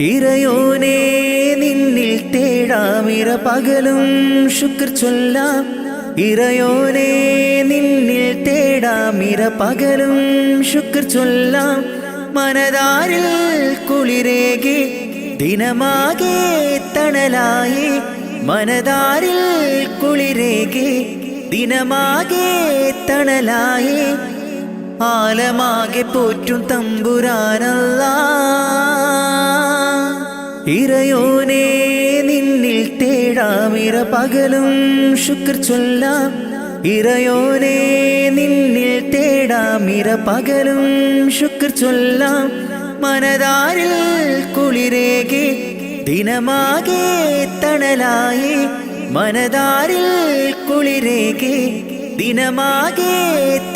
ഇറയോനേ നിന്നിൽ തേടാമിര പകലും ശുക്ർ ചൊല്ലാം. ഇറയോനേ നിന്നിൽ തേടാമിര പകലും ശുക്ർ ചൊല്ലാം. മനതാരിൽ കുളിരേകി ദിനമാകെ തണലായി. മനതാരിൽ കുളിരേകി ദിനമാകെ തണലായി. ആലമാകെ പോറ്റും തമ്പുരാനല്ലാ. ഇറയോനേ നിന്നിൽ തേടാമിര പകലും ശുക്ർ ചൊല്ലാം. ഇറയോനേ നിന്നിൽ തേടാമിര പകലും ശുക്ർ ചൊല്ലാം. മനതാരിൽ കുളിരേകി ദിനമാകെ തണലായി. മനതാരിൽ കുളിരേകി ദിനമാകെ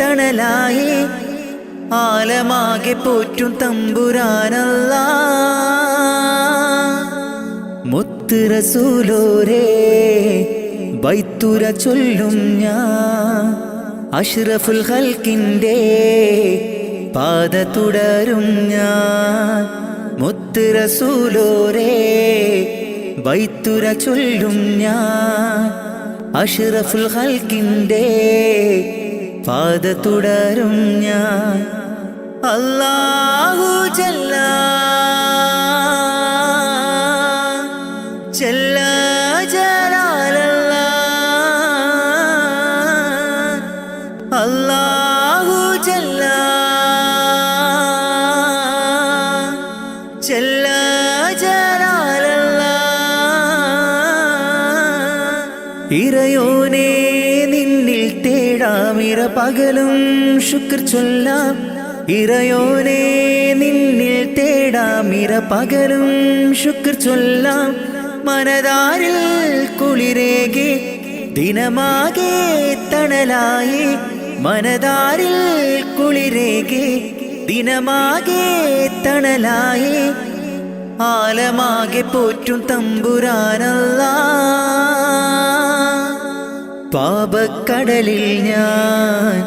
തണലായി. ആലമാകെ പോറ്റും തമ്പുരാനല്ലാ. മുത്ത് റസൂലോരേ ബൈത്തുര ചൊല്ലും ഞാൻ. അഷ്റഫുൽ ഖൽക്കിൻ്റെ പാത തുടരും ഞാൻ. മുത്ത് റസൂലോരേ ബൈത്തുര ചൊല്ലും ഞാൻ. അഷ്റഫുൽ ഖൽക്കിൻ്റെ പാത തുടരും ഞാൻ. അല്ലാഹു ജല്ല ജല്ല ജലാലല്ലാ. അല്ലാഹു ജല്ല ജല്ല ജലാലല്ലാ. ഇറയോനേ നിന്നിൽ തേടാമിര പകലും ശുക്ർ ചൊല്ലാം. ഇറയോനേ നിന്നിൽ തേടാമിര പകലും ശുക്ർ ചൊല്ലാം. മനതാരിൽ കുളിരേകി ദിനമാകെ തണലായി. മനതാരിൽ കുളിരേകി ദിനമാകെ തണലായി. ആലമാകെ പോറ്റും തമ്പുരാനല്ലാ. പാപക്കടലിൽ ഞാൻ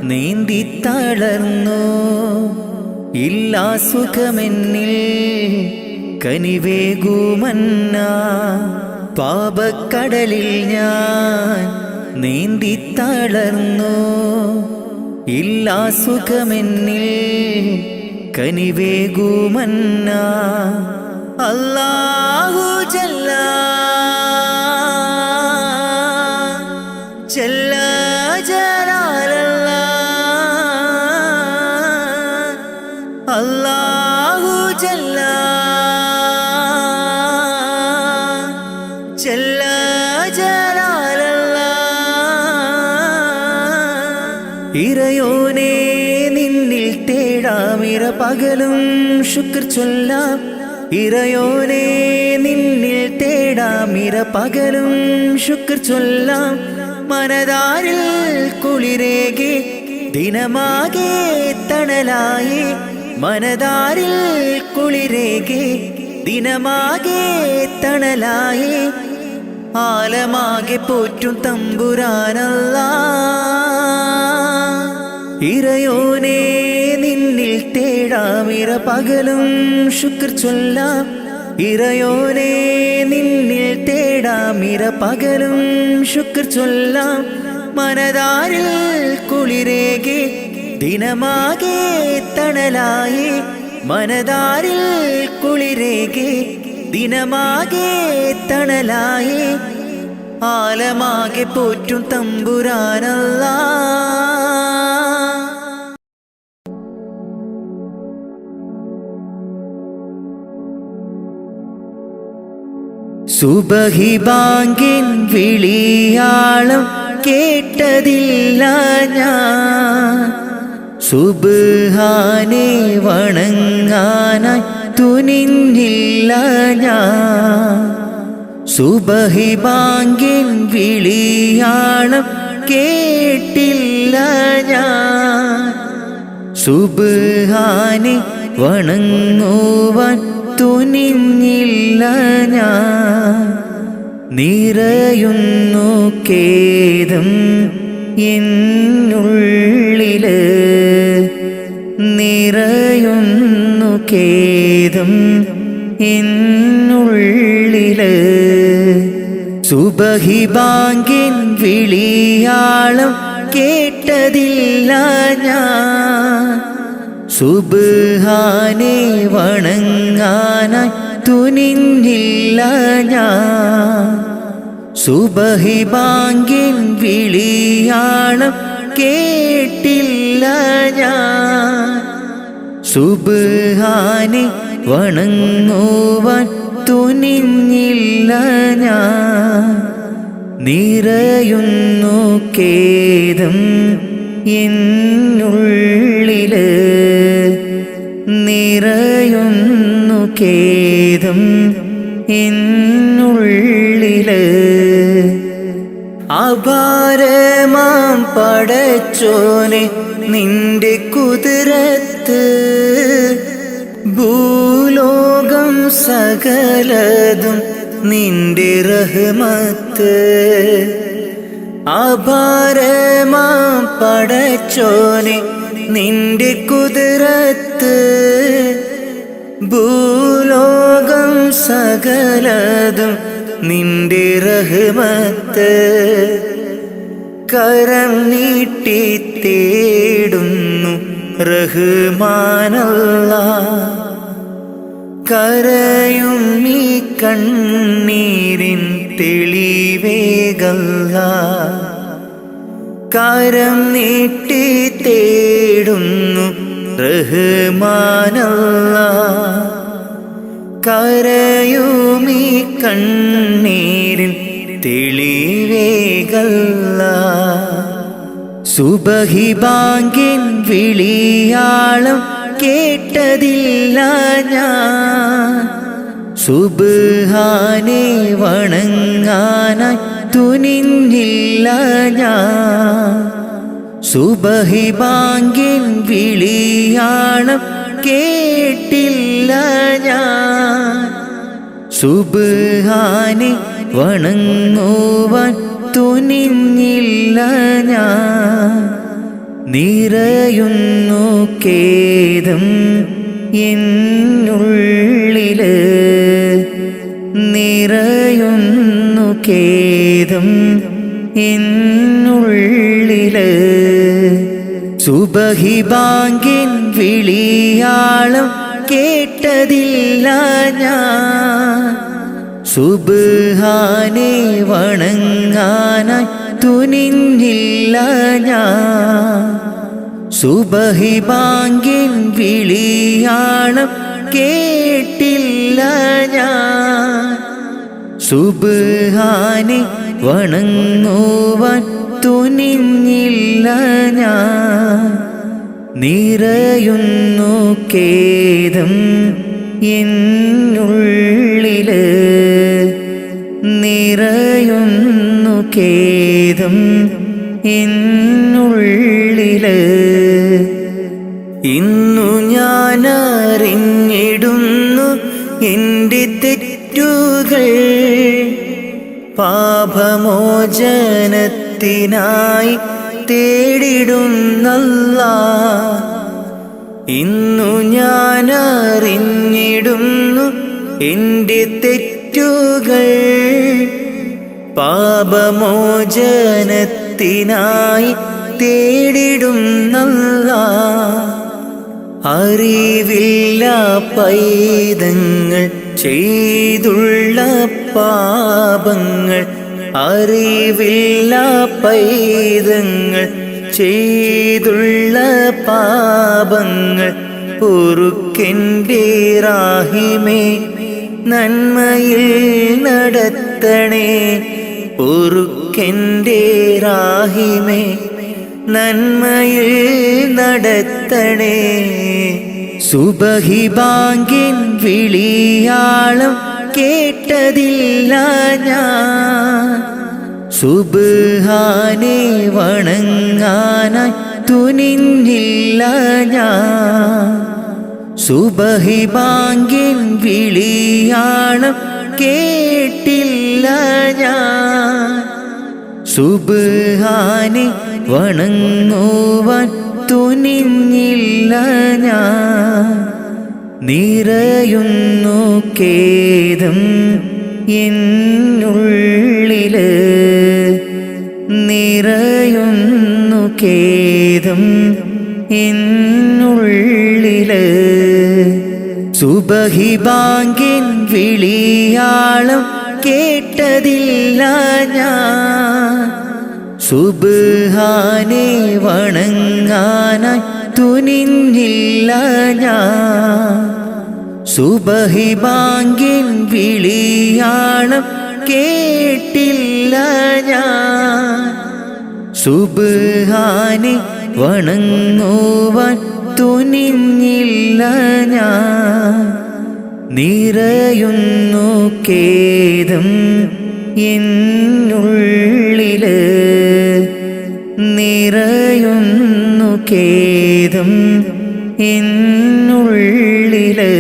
നീന്തി തളർന്നു. ഇല്ലാ സുഖമെന്നിൽ കനിവേകുമന്ന. പാപക്കടലിൽ ഞാൻ നീന്തി തളർന്നു. ഇല്ലാ സുഖമെന്നിൽ കനിവേകുമന്ന. അല്ലാഹു ജല്ല ജല്ല ജലാലല്ലാ. അല്ലാഹു ജല്ല ജല്ല ജലാലല്ലാ. ഇറയോനേ നിന്നിൽ തേടാമിര പകലും ശുക്ർ ചൊല്ലാം. ഇറയോനേ നിന്നിൽ തേടാമിര പകലും ശുക്ർ ചൊല്ലാം. മനതാരിൽ കുളിരേകി ദിനമാകെ തണലായി. മനതാരിൽ കുളിരേകി ദിനമാകെ തണലായി. ആലമാകെ പോറ്റും തമ്പുരാനല്ലാ. ഇറയോനേ നിന്നിൽ തേടാമിര പകലും ശുക്ർ ചൊല്ലാം. ഇറയോനേ നിന്നിൽ തേടാമിര പകലും ശുക്ർ ചൊല്ലാം. മനതാരിൽ കുളിരേകി ദിനമാകെ തണലായി. മനതാരിൽ കുളിരേകി ദിനമാകെ തണലായി. ആലമാകെ പോറ്റും തമ്പുരാനല്ലാ. സുബഹി ബാങ്കിൻ വിളിയാളം കേട്ടതില്ല ഞാൻ. സുബ്ഹാനെ വണങ്ങാനായി തുനിഞ്ഞില്ല ഞാൻ. സുബഹി ബാങ്കിൻ വിളിയാളം കേട്ടില്ല ഞാൻ. സുബ്ഹാനെ വണങ്ങുവാൻ തുനിഞ്ഞില്ല ഞാൻ. നിറയുന്നു ഖേദം എന്നുള്ളില്. നിറയുന്നു ഖേദം എന്നുള്ളില്. സുബഹി ബാങ്കിൻ വിളിയാളം കേട്ടതില്ല ഞാൻ. സുബ്ഹാനെ വണങ്ങാനായി തുനിഞ്ഞില്ല ഞാൻ. സുബഹി ബാങ്കിൻ വിളിയാളം കേട്ടില്ല ഞാൻ. സുബ്ഹാനെ വണങ്ങുവാൻ തുനിഞ്ഞില്ല ഞാൻ. നിറയുന്നു ഖേദം എന്നുള്ളില്. നിറയുന്നു ഖേദം എന്നുള്ളില്. അപാരമാം പടച്ചോനെ നിന്റെ കുതിരത്ത്. ഭൂലോകം സകലതും നിന്റെ റഹ്മത്ത്. അപാരമാം പടച്ചോനെ നിന്റെ കുതിരത്ത്. ഭൂലോകം സകലതും നിന്റെ റഹ്മത്ത്. കരം നീട്ടി തേടുന്നു റഹ്മാനല്ലാഹ്. കരയും ഈ കണ്ണീരിൻ തെളിവേകല്ലാഹ്. കരം നീട്ടി തേടുന്നു റഹ്മാനല്ലാഹ്. കരയും ഈ കണ്ണീരിൻ തെളിവേകല്ലാഹ്. സുബഹി ബാങ്കിൻ വിളിയാളം കേട്ടതില്ല ഞാൻ. സുബ്ഹാനെ വണങ്ങാനായി തുനിഞ്ഞില്ല ഞാൻ. സുബഹി ബാങ്കിൻ വിളിയാളം കേട്ടില്ല ഞാൻ. സുബ്ഹാനെ വണങ്ങുവാൻ തുനിഞ്ഞില്ല ഞാൻ. നിറയുന്നു ഖേദം എന്നുള്ളില്. നിറയുന്നു ഖേദം എന്നുള്ളില്. സുബഹി ബാങ്കിൻ വിളിയാളം കേട്ടതില്ല ഞാൻ. സുബ്ഹാനെ വണങ്ങാനായി തുനിഞ്ഞില്ല ഞാൻ. സുബഹി ബാങ്കിൻ വിളിയാളം കേട്ടില്ല ഞാൻ. സുബ്ഹാനെ വണങ്ങുവാൻ തുനിഞ്ഞില്ല ഞാൻ. നിറയുന്നു ഖേദം എന്നുള്ളില്. നിറയുന്നു ഖേദം എന്നുള്ളില്. ഇന്നു ഞാൻ അറിഞ്ഞിടുന്നു എൻ്റെ തെറ്റുകൾ. പാപമോചനത്തിനായി തേടിടുന്നല്ലാഹ്. ഇന്നു ഞാൻ അറിഞ്ഞിടുന്നു എൻ്റെ തെറ്റുകൾ. പാപമോചനത്തിനായി തേടിടുന്നല്ലാഹ്. അറിവില്ല പൈതങ്ങൾ ചെയ്തുള്ള പാപങ്ങൾ. അറിവില്ല പൈതങ്ങൾ ചെയ്തുള്ള പാപങ്ങൾ. പൊറുക്കെൻ്റെ റാഹിമേ നന്മയിൽ നടത്തണേ. പൊറുക്കെൻ്റെ റാഹിമേ നന്മയിൽ നടത്തണേ. സുബഹി ബാങ്കിൻ വിളിയാളം കേട്ടതില്ല ഞാൻ. സുബ്ഹാനെ വണങ്ങാനായി തുനിഞ്ഞില്ല ഞാൻ. സുബഹി ബാങ്കിൻ വിളിയാളം കേട്ടില്ല ഞാൻ. സുബ്ഹാനെ വണങ്ങുവാൻ തുനിഞ്ഞില്ല ഞാൻ. നിറയുന്നു ഖേദം എന്നുള്ളില്, നിറയുന്നു ഖേദം എന്നുള്ളില്. സുബഹി ബാങ്കിൻ വിളിയാളം കേട്ടതില്ല ഞാൻ, സുബ്ഹാനെ വണങ്ങാനായി തുനിഞ്ഞില്ല ഞാൻ. സുബഹി ബാങ്കിൻ വിളിയാളം കേട്ടില്ല ഞാൻ, സുബ്ഹാനെ വണങ്ങുവാൻ തുനിഞ്ഞില്ല ഞാൻ. നിറയുന്നു ഖേദം എന്നുള്ളില്, നിറയുന്നു ഖേദം എന്നുള്ളില്.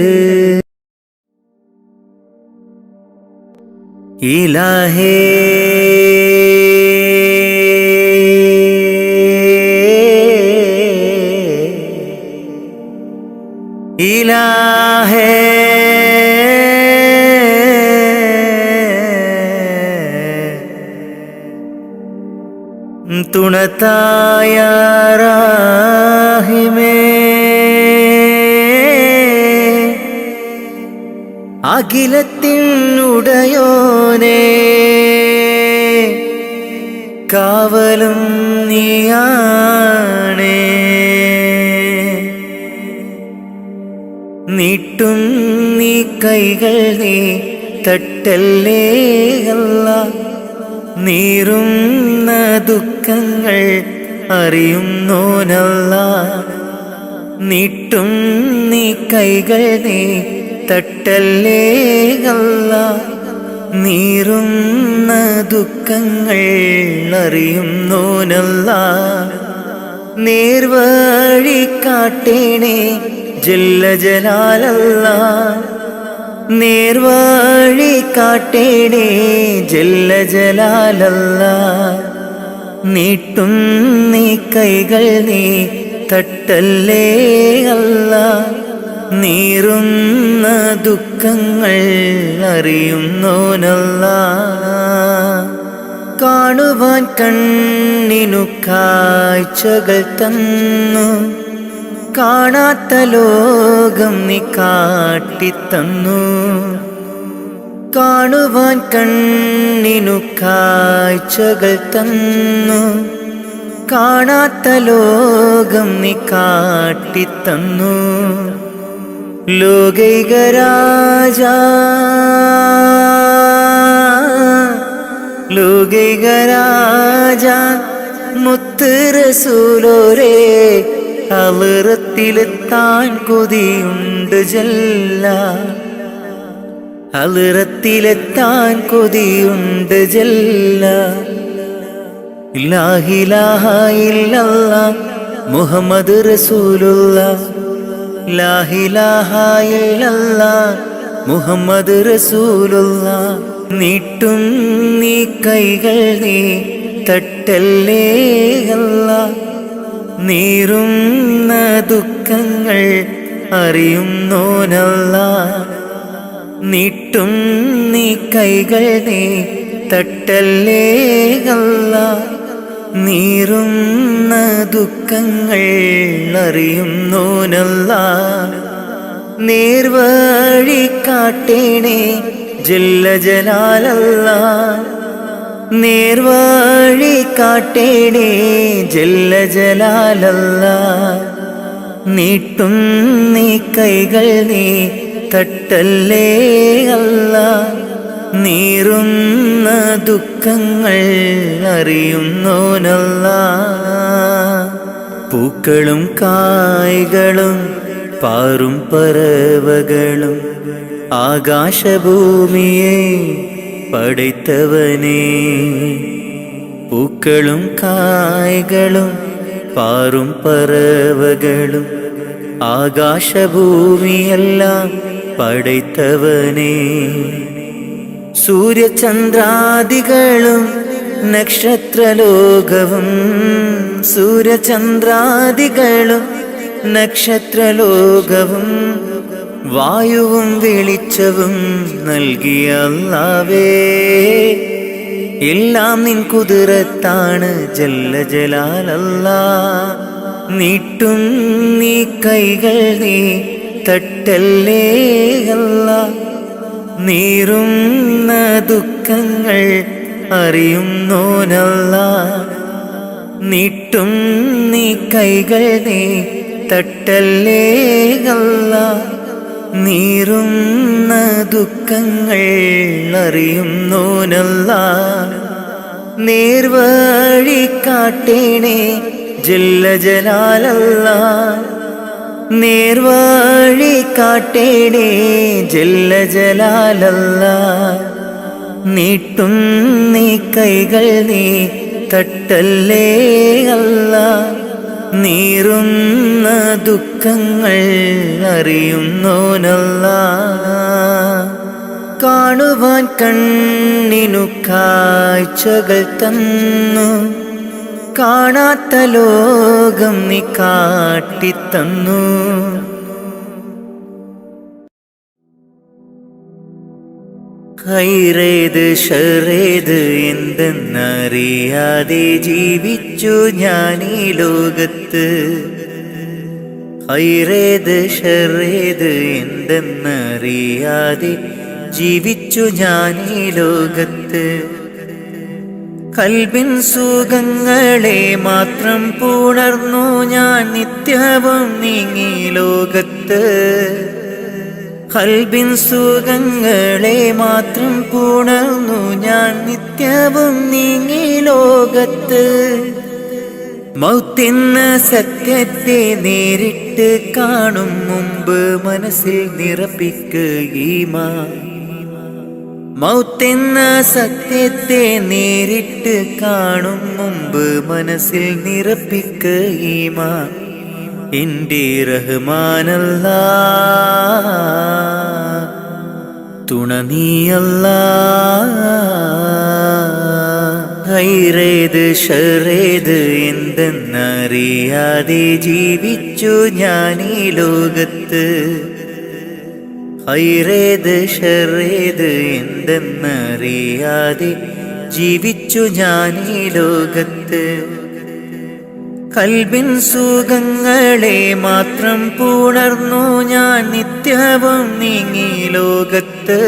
ഇലാഹേ ഇലാഹേ തുണത്തായ റാഹിമേ, അഖിലത്തിനുടയോനേ, കാവലും നീയാണേ. നീട്ടും നീ കൈകൾ നീ തട്ടല്ലേ അല്ലാ, നീറുന്ന ദുഃഖങ്ങൾ അറിയുന്നോനല്ലാ. നീട്ടും നീ കൈകൾ നീ തട്ടല്ലേ അല്ലാ, നീറുന്ന ദുഃഖങ്ങൾ അറിയുന്നോനല്ലാ. നേർവഴി കാട്ടേണേ ജല്ല ജലാലല്ലാ, നേർവഴി കാട്ടേണേ ജല്ല ജലാലല്ലാ. നീട്ടും നീ കൈകൾ നീ തട്ടല്ലേ അല്ലാ, നീറുന്ന ദുഃഖങ്ങൾ അറിയുന്നോനല്ലാ. കാണുവാൻ കണ്ണിനു കാഴ്ചകൾ തന്നു, കാണാത്ത ലോകം നീ കാട്ടിത്തന്നു. കാണുവാൻ കണ്ണിനു കാഴ്ചകൾ തന്നു, കാണാത്ത ലോകം നീ കാട്ടിത്തന്നു. ലോകൈക രാജാ, ലോകൈക രാജാ മുത്ത് റസൂലോരേ, ഹളറത്തിലെത്താൻ കൊതിയുണ്ട് ജല്ല, ഹളറത്തിലെത്താൻ കൊതിയുണ്ട് ജല്ല. ലാ ഇലാഹ ഇല്ലല്ലാഹ് മുഹമ്മദ് റസൂലുള്ളാഹ്, ലാ ഇലാഹ ഇല്ലല്ലാഹ് മുഹമ്മദ് റസൂലുള്ളാഹ്. നീട്ടും നീ കൈകൾ നീ തട്ടല്ലേ അല്ലാ, നീറുന്ന ദുഃഖങ്ങൾ അറിയുന്നോനല്ലാ. നീട്ടും നീ കൈകൾ നീ തട്ടല്ലേ അല്ലാ, നീറുന്ന ദുഃഖങ്ങൾ അറിയുന്നോനല്ലാ. നേർവഴി കാട്ടേണേ ജല്ല ജലാലല്ലാ, നേർവഴി കാട്ടേണേ ജല്ല ജലാലല്ലാ. നീട്ടും നീ കൈകൾ നീ തട്ടല്ലേ അല്ലാ, നീറുന്ന ദുഃഖങ്ങൾ അറിയുന്നോനല്ലാ. പൂക്കളും കായ്കളും പാറും പറവകളും ആകാശഭൂമിയെ പടൈത്തവനേ. പൂക്കളും കായ്കളും പാറും പറവകളും ആകാശഭൂമിയെല്ലാം പടൈത്തവനേ. സൂര്യചന്ദ്രാദികളും നക്ഷത്രലോകവും, സൂര്യചന്ദ്രാദികളും നക്ഷത്രലോകവും വായുവും വെളിച്ചവും നൽകിയ അല്ലാഹുവേ, എല്ലാം നിൻ കുതിരത്താണ് ജല്ല ജലാലല്ലാഹ്. നീട്ടും നീ കൈകൾ നീ തട്ടല്ലേ അല്ലാഹ്. നീറുന്ന ദുഃഖങ്ങൾ അറിയുന്നോനല്ലാഹ്. നീട്ടും നീ കൈകൾ നീ തട്ടല്ലേ അല്ലാഹ്. നീറുന്ന ദുഃഖങ്ങൾ അറിയുന്നോനല്ലാഹ്. നേർവഴി കാട്ടേണേ ജല്ല ജലാലല്ലാഹ്. നേർവഴി കാട്ടേണേ ജല്ല ജലാലല്ലാഹ്. നീട്ടും നീ കൈകൾ നീ തട്ടല്ലേ അല്ലാഹ്. നീറുന്ന ദുഃഖങ്ങൾ അറിയുന്നോനല്ലാഹ്. കാണുവാൻ കണ്ണിനു കാഴ്ചകൾ തന്നു, കാണാത്ത ലോകം നീ കാട്ടിത്തന്നു. ഹൈറേത് ഷറേത് എന്തെന്നറിയാതെ ജീവിച്ചു ഞാൻ ഈ ലോകത്ത്. ഹൈറേത് ഷറേത് എന്തെന്നറിയാതെ ജീവിച്ചു ഞാൻ ഈ ലോകത്ത്. കൽബിൻ സുഖങ്ങളെ മാത്രം പുണർന്നു ഞാൻ നിത്യവും നീങ്ങി ലോകത്ത്. കൽബിൻ സുഖങ്ങളെ മാത്രം പുണർന്നു ഞാൻ നിത്യവും നീങ്ങി ലോകത്ത്. മൗത്തെന്ന സത്യത്തെ നേരിട്ട് കാണും മുമ്പ് മനസ്സിൽ നിറപ്പിക്കുക ഈമാൻ. മൗത്തെന്ന സത്യത്തെ നേരിട്ട് കാണും മുമ്പ് മനസ്സിൽ നിറപ്പിക്കുക ഈമാൻ. എന്റെ റഹ്മാനല്ലാഹ്, തുണ നീയല്ലാഹ്. ഹൈറേത് ഷറേത് എന്തെന്നറിയാതെ ജീവിച്ചു ഞാൻ ഈ ലോകത്ത്. ഹൈറേത് ഷറേത് എന്തെന്നറിയാതെ ജീവിച്ചു ഞാൻ ഈ ലോകത്ത്. കൽബിൻ സുഖങ്ങളെ മാത്രം പുണർന്നു ഞാൻ നിത്യവും നീങ്ങി ലോകത്ത്.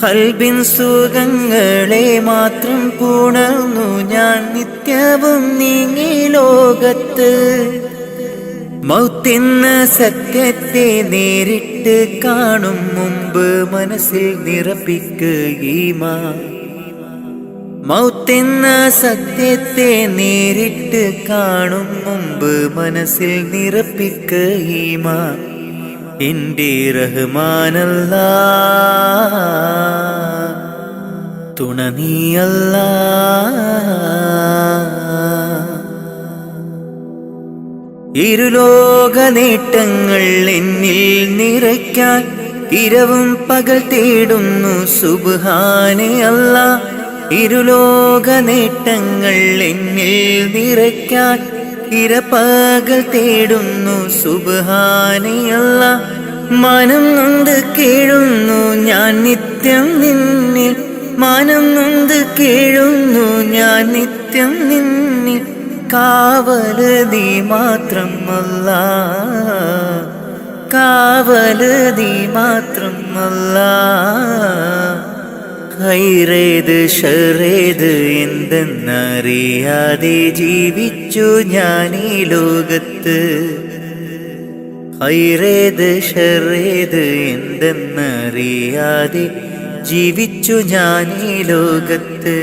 കൽബിൻ സുഖങ്ങളെ മാത്രം പുണർന്നു ഞാൻ നിത്യവും നീങ്ങി ലോകത്ത്. മൗത്തെന്ന സത്യത്തെ നേരിട്ട് കാണും മുമ്പ് മനസ്സിൽ നിറപ്പിക്കുക ഈമാൻ. മൗത്തെന്ന സത്യത്തെ നേരിട്ട് കാണും മുമ്പ് മനസ്സിൽ നിറപ്പിക്കുക ഈമാൻ. എന്റെ റഹ്മാനല്ലാഹ്, തുണ നീയല്ലാഹ്. ഇരുലോക നേട്ടങ്ങൾ എന്നിൽ നിറയ്ക്കാൻ ഇരവും പകൽ തേടുന്നു സുബ്ഹാനേ അല്ലാഹ്. ഇരുലോക നേട്ടങ്ങൾ എന്നിൽ നിറയ്ക്കാൻ ഇരപകൽ തേടുന്നു സുബ്ഹാനേ അല്ലാഹ്. മനം നൊന്ത് കേഴുന്നു ഞാൻ നിത്യം നിന്നിൽ. മനം നൊന്ത് കേഴുന്നു ഞാൻ നിത്യം നിന്നിൽ. കാവല് നീ മാത്രം അല്ലാഹ്, കാവല് നീ മാത്രം അല്ലാഹ്. ഹൈറേത് ഷറേത് എന്തെന്നറിയാതെ ജീവിച്ചു ഞാൻ ഈ ലോകത്ത്. ഹൈറേത് ഷറേത് എന്തെന്നറിയാതെ ജീവിച്ചു ഞാൻ ഈ ലോകത്ത്.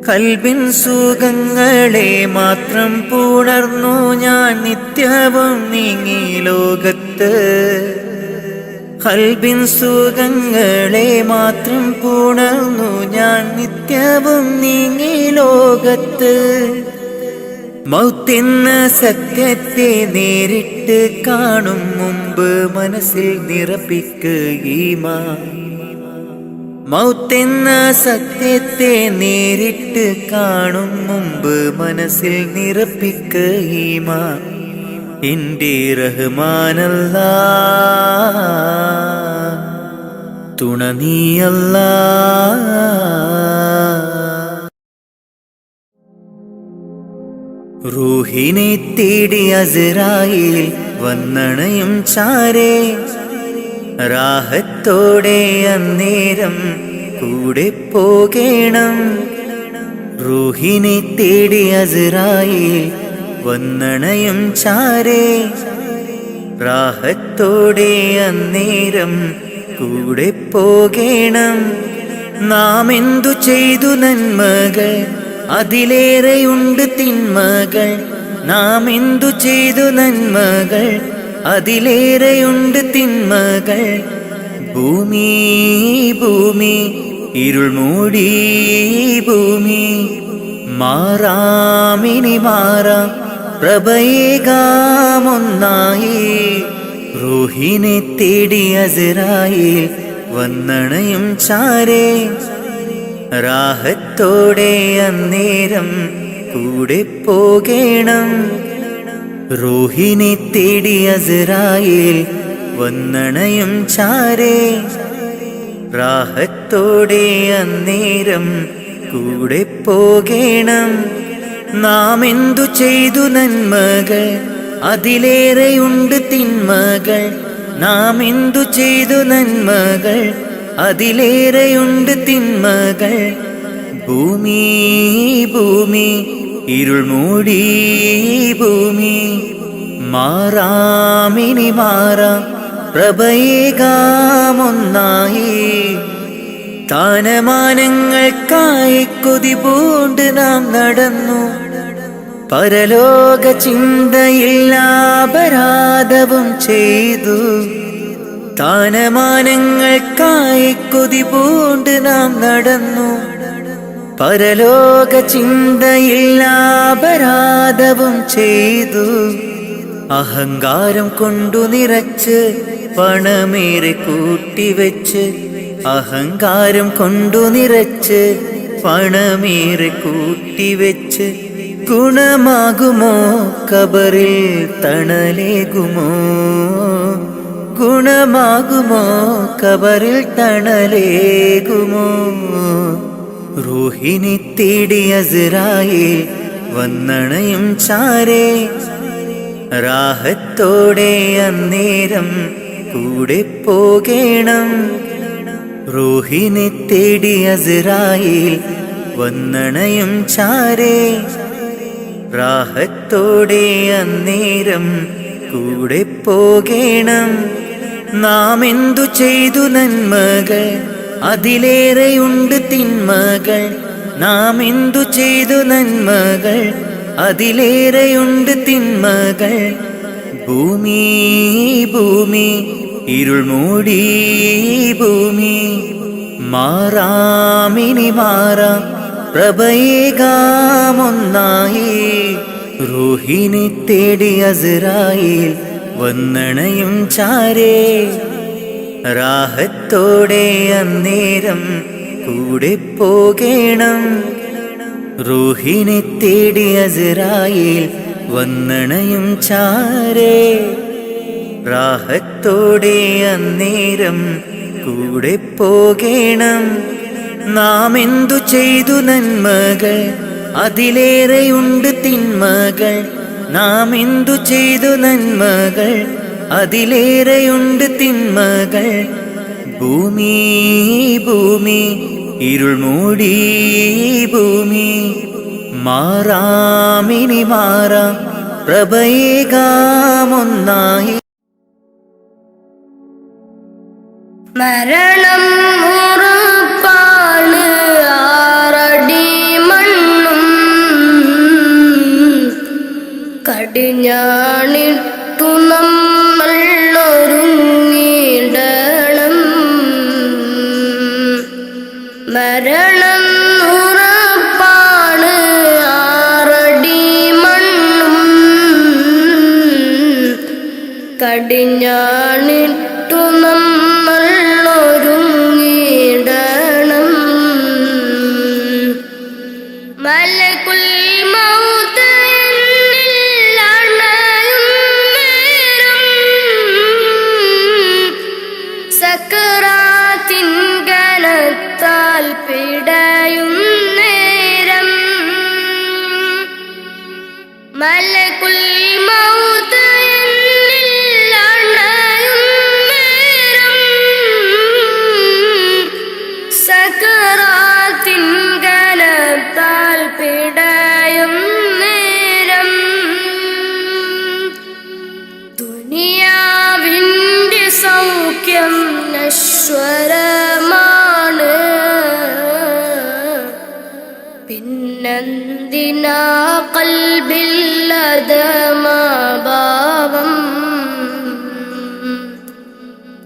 കൽബിൻ സുഖങ്ങളെ മാത്രം പുണർന്നു ഞാൻ നിത്യവും നീങ്ങി ലോകത്ത്. കൽബിൻ സുഖങ്ങളെ മാത്രം പുണർന്നു ഞാൻ നിത്യവും നീങ്ങി ലോകത്ത്. മൗത്തെന്ന സത്യത്തെ നേരിട്ട് കാണും മുമ്പ് മനസ്സിൽ നിറപ്പിക്കുക ഈമാൻ. മൗത്തെന്ന സത്യത്തെ നേരിട്ട് കാണും മുമ്പ് മനസ്സിൽ നിറപ്പിക്കുക ഈമാൻ. എൻ്റെ റഹ്മാനല്ലാ, തുണ നീയല്ലാ. റൂഹിനെ തേടി അസ്രായീൽ വന്നണയും ചാരേ, റാഹത്തോടെ അന്നേരം കൂടെ പോകേണം. റൂഹിനെ തേടി അസ്രായീൽ വന്നണയും ചാരേ, റാഹത്തോടെ അന്നേരം കൂടെ പോകേണം. നാം എന്തു ചെയ്തു നന്മകൾ, അതിലേറെയുണ്ട് തിന്മകൾ. നാം എന്തു ചെയ്തു നന്മകൾ, അതിലേറെയുണ്ട് തിന്മകൾ. ഭൂമി ഭൂമി ഇരുൾ മൂടി ഭൂമി, മാറാമിനി മാറാം പ്രഭയേകാമൊന്നായി. റൂഹിനെ തേടി അസ്രായീൽ വന്നണയും ചാരേ, റാഹത്തോടെ അന്നേരം കൂടെ പോകേണം. റൂഹിനെ തേടി അസ്രായീൽ വന്നണയും ചാരേ, റാഹത്തോടെ അന്നേരം കൂടെ പോകേണം. നാം എന്തു ചെയ്തു നന്മകൾ, അതിലേറെയുണ്ട് തിന്മകൾ. നാം എന്തു ചെയ്തു നന്മകൾ, അതിലേറെയുണ്ട് തിന്മകൾ. ഭൂമി ഭൂമി ഇരുൾ മൂടി ഭൂമി, മാറാമിനി മാറാം പ്രഭയേകാമൊന്നായി. സ്ഥാനമാനങ്ങൾക്കായി കൊതി പൂണ്ട് നാം നടന്നു, പരലോക ചിന്തയില്ലാപരാധവും ചെയ്തു. സ്ഥാനമാനങ്ങൾക്കായി കൊതി പൂണ്ട് നാം നടന്നു, പരലോക ചിന്തയില്ലാപരാധവും ചെയ്തു. അഹങ്കാരം കൊണ്ടു നിറച്ച് പണമേറെ കൂട്ടിവെച്ച്, അഹങ്കാരം കൊണ്ടു നിറച്ച് പണമേറെ കൂട്ടിവെച്ച്, ഗുണമാകുമോ ഖബറിൽ തണലേകുമോ, ഗുണമാകുമോ ഖബറിൽ തണലേകുമോ. റൂഹിനെ തേടി അസ്രായീൽ വന്നണയും ചാരേ, റാഹത്തോടെ അന്നേരം കൂടെ പോകേണം. റൂഹിനെ തേടി അസ്രായീൽ വന്നണയും ചാരേ, റാഹത്തോടെ അന്നേരം കൂടെ പോകേണം. നാം എന്തു ചെയ്തു നന്മകൾ, അതിലേറെയുണ്ട് തിന്മകൾ. നാം എന്തു ചെയ്തു നന്മകൾ, അതിലേറെയുണ്ട് തിന്മകൾ. ഭൂമി ഭൂമി ഇരുൾ മൂടി ഭൂമി, മാറാമിനി മാറാം പ്രഭയേകാമൊന്നായി. റൂഹിനെ തേടി അസ്രായീൽ വന്നണയും ചാരേ, റാഹത്തോടെ അന്നേരം കൂടെ പോകേണം. റൂഹിനെ തേടി അസ്രായീൽ വന്നണയും ചാരേ, റാഹത്തോടെ അന്നേരം കൂടെ പോകേണം. നാം എന്തു ചെയ്തു നന്മകൾ, അതിലേറെയുണ്ട് തിന്മകൾ. നാം എന്തു ചെയ്തു നന്മകൾ, അതിലേറെയുണ്ട് തിന്മകൾ. ഭൂമി ഭൂമി ഇരുൾ മൂടി ഭൂമി, മാറാമിനി മാറാം പ്രഭയേകാമൊന്നായി. മരണം ഉറപ്പാണ്, ആറടി മണ്ണും കടിഞ്ഞാണിട്ടു നമ്മൾ ഒരുങ്ങിടണം. മരണം ഉറപ്പാണ്, ആറടി മണ്ണും കടിഞ്ഞാണിട്ടു നമ്മൾ ഒരുങ്ങിടണം. മലകുൽ മൗത്ത് എന്നിൽ അണയും പിടയും നേരം മലകുൽ മൗത്ത് എന്നിൽ അണയും നേരം സകറാത്തിൻ കനത്താൽ പിടയും നേരം ദുനിയാവിൻ്റെ സൗഖ്യം നശ്വരമാണ് പിന്നെന്തിനാ കൽബില്ലതമാഭാവം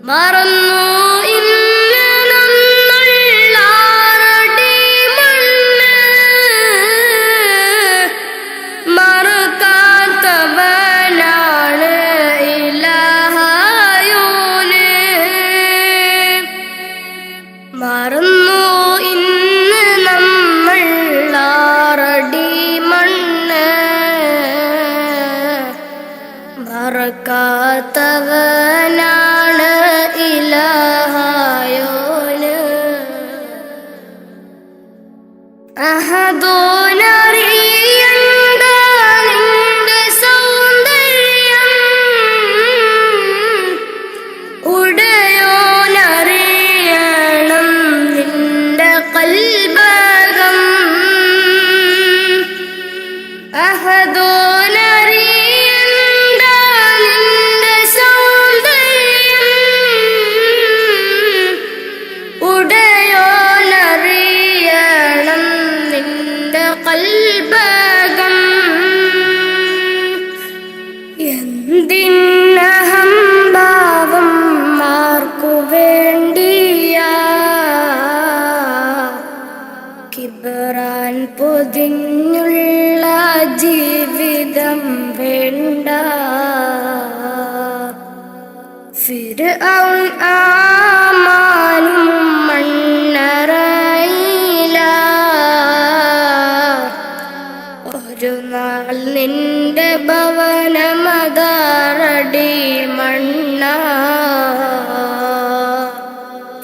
മറന്നു ഇന്ന് നമ്മൾളാറടി മണ്ണ് മറക്കാത്തവനാണ് ഇലാഹായോന് മറന്നു ഇന്ന് നമ്മൾ ആറടി മണ്ണ് മറക്കാത്തവനാണ് ഇലാഹായോന് അഹദോനറിയണ്ട നിന്റെ സൗന്ദര്യം ഉടയോനറിയണം നിന്റെ കൽബകം അഹദോനറിയണ്ട നിന്റെ സൗന്ദര്യം ഉടയോനറിയണം നിന്റെ കൽബകം എന്തിനഹംഭാവം ആർക്കു വേണ്ടിയാ കിബറാൻ പൊതിഞ്ഞുള്ള ജീവിതം വേണ്ട ഫിർഔൻ ആമാനും മണ്ണറയില ഒരു നാൾ നിന്റെ ഭവനമതാറടി മണ്ണ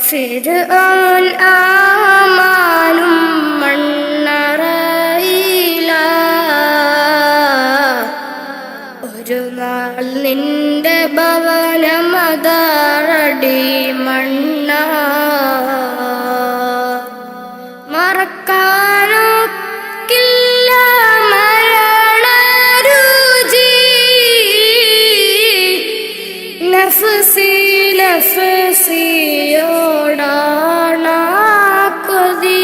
ഫിർഔൻ ആമാനും മണ്ണറയില ഒരു നാൾ നിന്റെ ഭവനമതാറടി മണ്ണ മറക്കാനൊക്കില്ല മരണരുചി നഫ്സി നഫ്സിയോടാണ കൊതി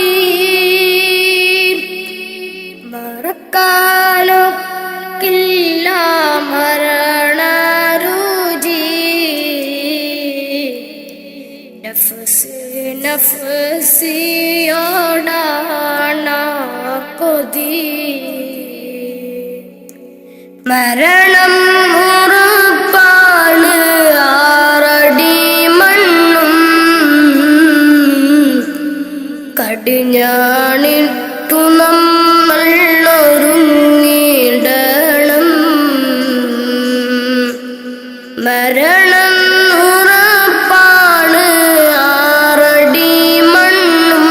മറക്കാനൊക്കില്ല മരണരുചി നഫ്സി നഫ്സിയോടാണ കൊതി മരണം ഉറപ്പാണ് ആറടി മണ്ണും കടിഞ്ഞാണിട്ടു നമ്മൾ ഒരുങ്ങിടണം മരണം ഉറപ്പാണ് ആറടി മണ്ണും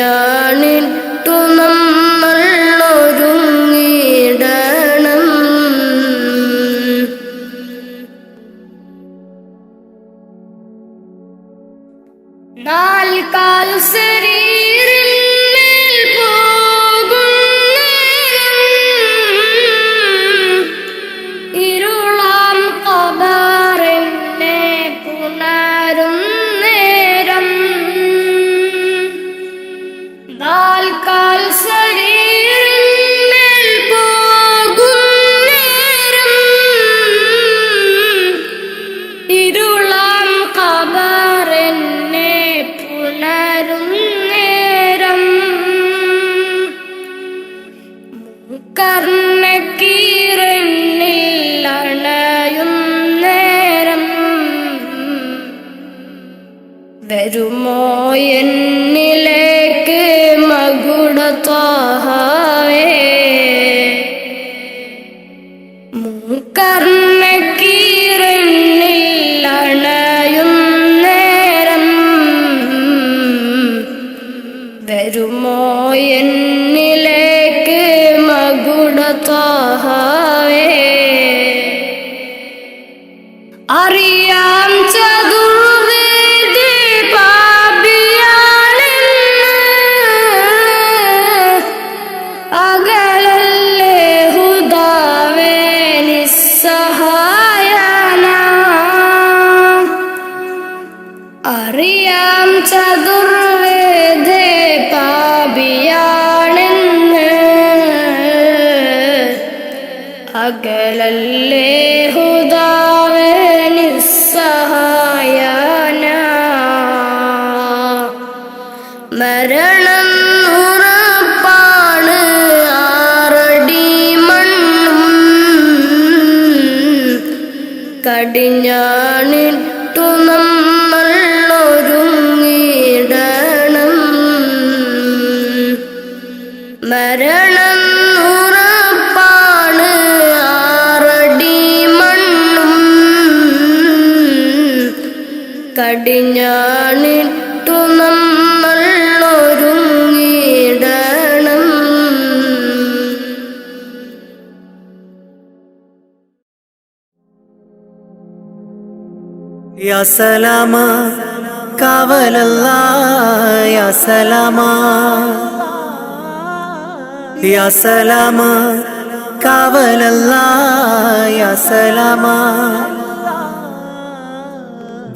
കടിഞ്ഞാണിട്ടു നമ്മൾ ഒരുങ്ങിടണം നാൽക്കാൽ ശരീരിന്മേൽ പോകും നേരം ഇരുളാം ഖബറിനെ പുണരും നേരം നാൽക്കാൽ ശരീരിന്മേൽ പോകും നേരം ഇരുളാം ഖബറിനെ പുണരും നേരം കർണക്കീരനിൽ അണയും നേരം വരുമോ എന്നിലേക്ക് മകുടത്വാഹവേ കർണക്കീരനിൽ അണയും നേരം അറിയാം ചതുർവേദി പാപിയാണെന്ന്, അകലല്ലേ ഹുദാവേ നിസ്സഹായന. അറിയാം ചതുർവേദി പാപിയാണെന്ന്, അകലല്ലേ ഹുദാവേ നിസ്സഹായന. മരണം ഉറപ്പാണ്, ആറടി മണ്ണും കടിഞ്ഞാണിട്ടു നമ്മൾ ഒരുങ്ങിടണം. മരണം ഉറപ്പാണ്, ആറടി മണ്ണും കടിഞ്ഞാണിട്ടു നമ്മൾ ഒരുങ്ങിടണം. യാ സലാമാ കാവലല്ലാ, യാ സലാമാ, യാ സലാമാ കാവലല്ലാ, യാ സലാമാ.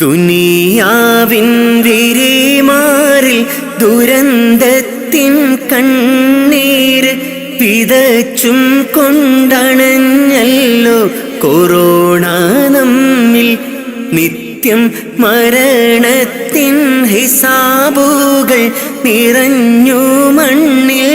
ദുനിയാവിൻ വിരിമാറിൽ ദുരന്തത്തിൻ കണ്ണീര് വിതച്ചും കൊണ്ടണഞ്ഞല്ലോ കൊറോണ നമ്മിൽ. നിത്യം മരണത്തിൻ ഹിസാബുകൾ നിറഞ്ഞു മണ്ണിൽ.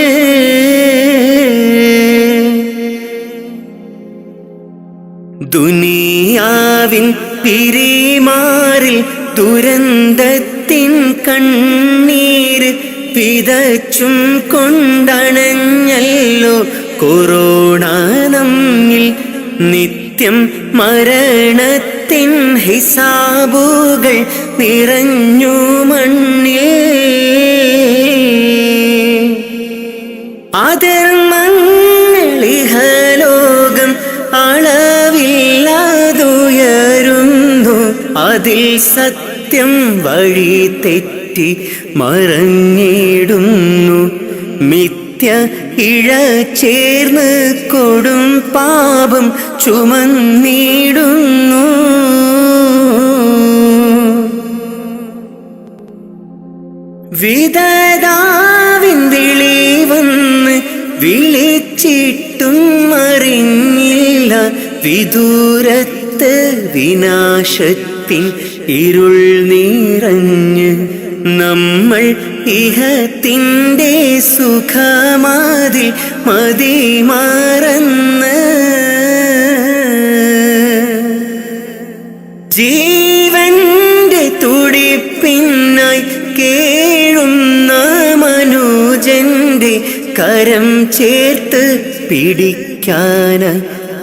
ദുനിയാവിൻ പിരിമാറിൽ ദുരന്തത്തിൻ കണ്ണീര് വിതച്ചും കൊണ്ടണഞ്ഞല്ലോ കൊറോണ നമ്മിൽ. നിത്യം മരണത്തിൻ ഹിസാബുകൾ നിറഞ്ഞു മണ്ണിൽ. അധർമ്മങ്ങളിഹലോകം അളവില്ലാതുയരുന്നു, അതിൽ സത്യം വഴി തെറ്റി മറഞ്ഞിടുന്നു. മിഥ്യ ഇഴ ചേർന്ന് കൊടും പാപം ചുമന്നിടുന്നു. വിധതാവിൻ വിളി വന്ന് വിളിച്ചിട്ടും അറിഞ്ഞില്ല, വിദൂരത്ത് വിനാശത്തിൻ ഇരുൾ നിറഞ്ഞ് നമ്മൾ ഇഹത്തിൻ്റെ സുഖമാതിൽ മതിമറന്ന്. ജീവന്റെ തുടിപ്പിനായി കേഴുന്ന മനുജന്റെ കരം ചേർത്ത് പിടിക്കാൻ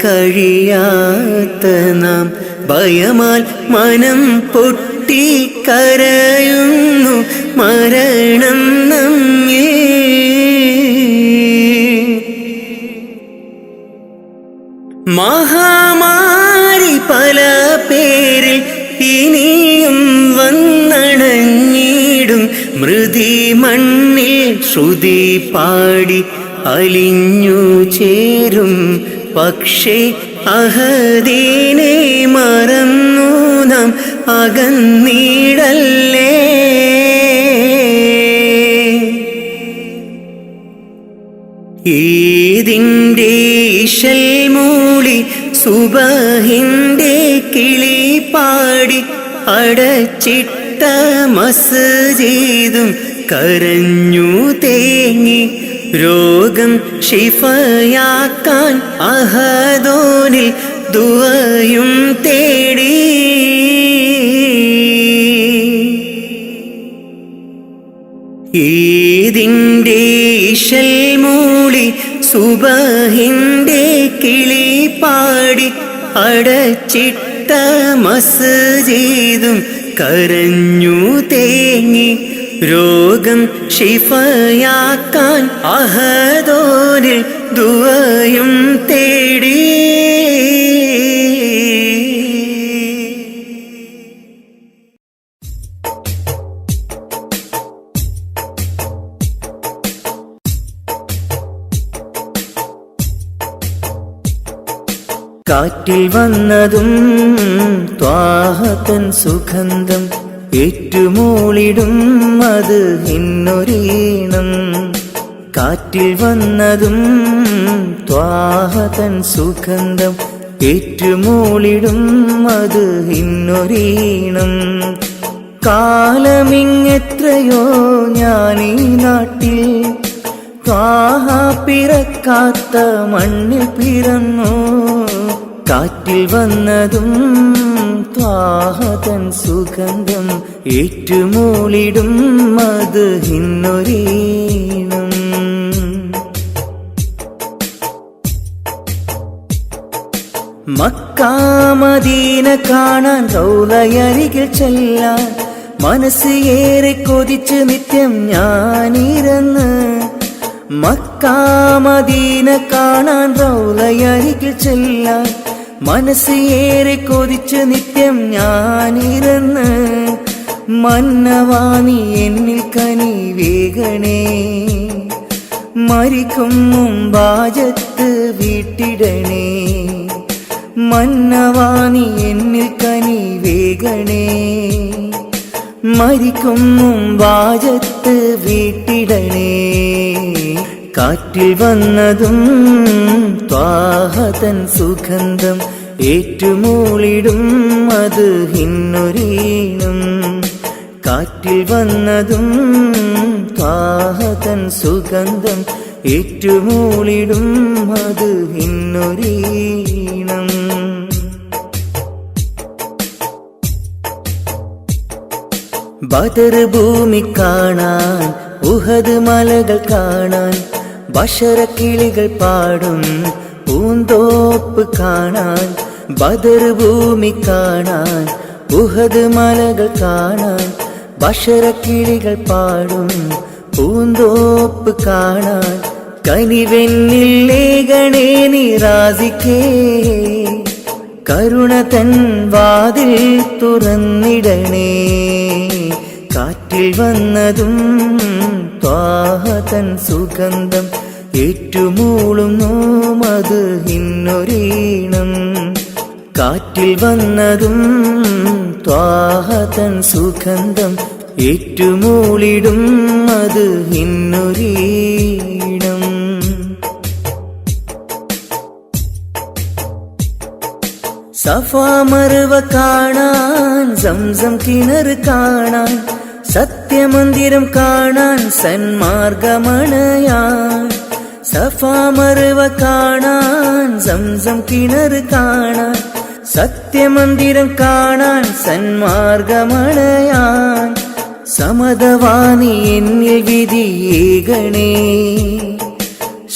കഴിയാത്ത നാം ഭയമാൽ മനം പൊട്ടി കരയുന്നു മരണം നമ്മെ. മഹാമാരി പല പേരിൽ ഇനിയും വന്നണഞ്ഞിടും, മൃതി മണ്ണിൽ ശ്രുതി പാടി അലിഞ്ഞു ചേരും. പക്ഷേ അഹദീനെ മറന്നു നാം അകന്നിടല്ലേ. ഈദിൻ്റെ ഇശൽ മൂളി സുബഹിൻ്റെ കിളി പാടി അടച്ചിട്ട മസ്ജിദും കരഞ്ഞു തേങ്ങി. രോഗം ഷിഫയാക്കാൻ അഹദോനിൽ ദുആയും തേടി. ഈദിൻ്റെ ഇശൽ മൂളി സുബഹിൻ്റെ കിളി പാടി അടച്ചിട്ട മസ്ജിദും കരഞ്ഞു തേങ്ങി. രോഗം ഷിഫയാക്കാൻ അഹദോനിൽ ദുആയും തേടി. കാറ്റിൽ വന്നതും ത്വാഹതൻ സുഗന്ധം ഏറ്റുമൂളിടും അത് ഇന്നൊരീണം. കാറ്റിൽ വന്നതും ത്വാഹതൻ സുഗന്ധം ഏറ്റുമൂളിടും അത് ഇന്നൊരീണം. കാലമിങ്ങെത്രയോ ഞാനീ നാട്ടിൽ ത്വാഹ പിറക്കാത്ത മണ്ണിൽ പിറന്നു. കാറ്റിൽ വന്നതും ത്വാഹതൻ സുഗന്ധം ഏറ്റുമൂളിടും അത് ഇന്നൊരീണം. മക്കാ മദീന കാണാൻ റൗളയരികിൽ ചെല്ലാൻ മനസ്സ് ഏറെ കൊതിച്ച് നിത്യം ഞാനിരുന്ന്. മക്കാ മദീന കാണാൻ റൗളയരികിൽ ചെല്ലാൻ മനസ്സ് ഏറെ കൊതിച്ച് നിത്യം ഞാനിരുന്ന്. മന്നവാനി എന്നിൽ കനി വേഗണേ, മരിക്കും മുമ്പാജത്ത് വീട്ടിടണേ. മന്നവാനി എന്നിൽ കനി വേഗണേ, മരിക്കും മുമ്പാജത്ത് വീട്ടിടണേ. കാറ്റിൽ വന്നതും ത്വാഹതൻ സുഗന്ധം ഏറ്റുമൂളിടും അത് ഇന്നൊരീണം. കാറ്റിൽ വന്നതും ത്വാഹതൻ സുഗന്ധം ഏറ്റുമൂളിടും അത് ഇന്നൊരീണം. ബദർ ഭൂമി കാണാൻ ഉഹദ് മലകൾ കാണാൻ ബഷറക്കിളികൾ പാടും പൂന്തോപ്പ് കാണാൻ. ബദർ ഭൂമി കാണാൻ ഉഹദ് മലകൾ കാണാൻ ബഷറക്കിളികൾ പാടും പൂന്തോപ്പ് കാണാൻ. കനിവെന്നിൽ ലേഖണേ നിറാസിക്കേ, കരുണ തൻ വാതിൽ തുറന്നിടണേ. കാറ്റിൽ വന്നതും ത്വാഹതൻ സുഗന്ധം ഏറ്റുമൂളുന്നു അത് ഇന്നൊരീണം. കാറ്റിൽ വന്നതും ത്വാഹതൻ സുഗന്ധം ഏറ്റുമൂളിടും അത് ഇന്നൊരീണം. സഫാ മർവ കാണാൻ സംസം കിണർ കാണാൻ സത്യമന്ദിരം കാണാൻ സന്മാർഗമണയാൻ. സഫാ മർവ കാണാൻ സംസം കിണർ കാണാൻ സത്യമന്ദിരം കാണാൻ സന്മാർഗമണയാൻ. സമതവാനി എന്നിൽ വിധിയേകണേ,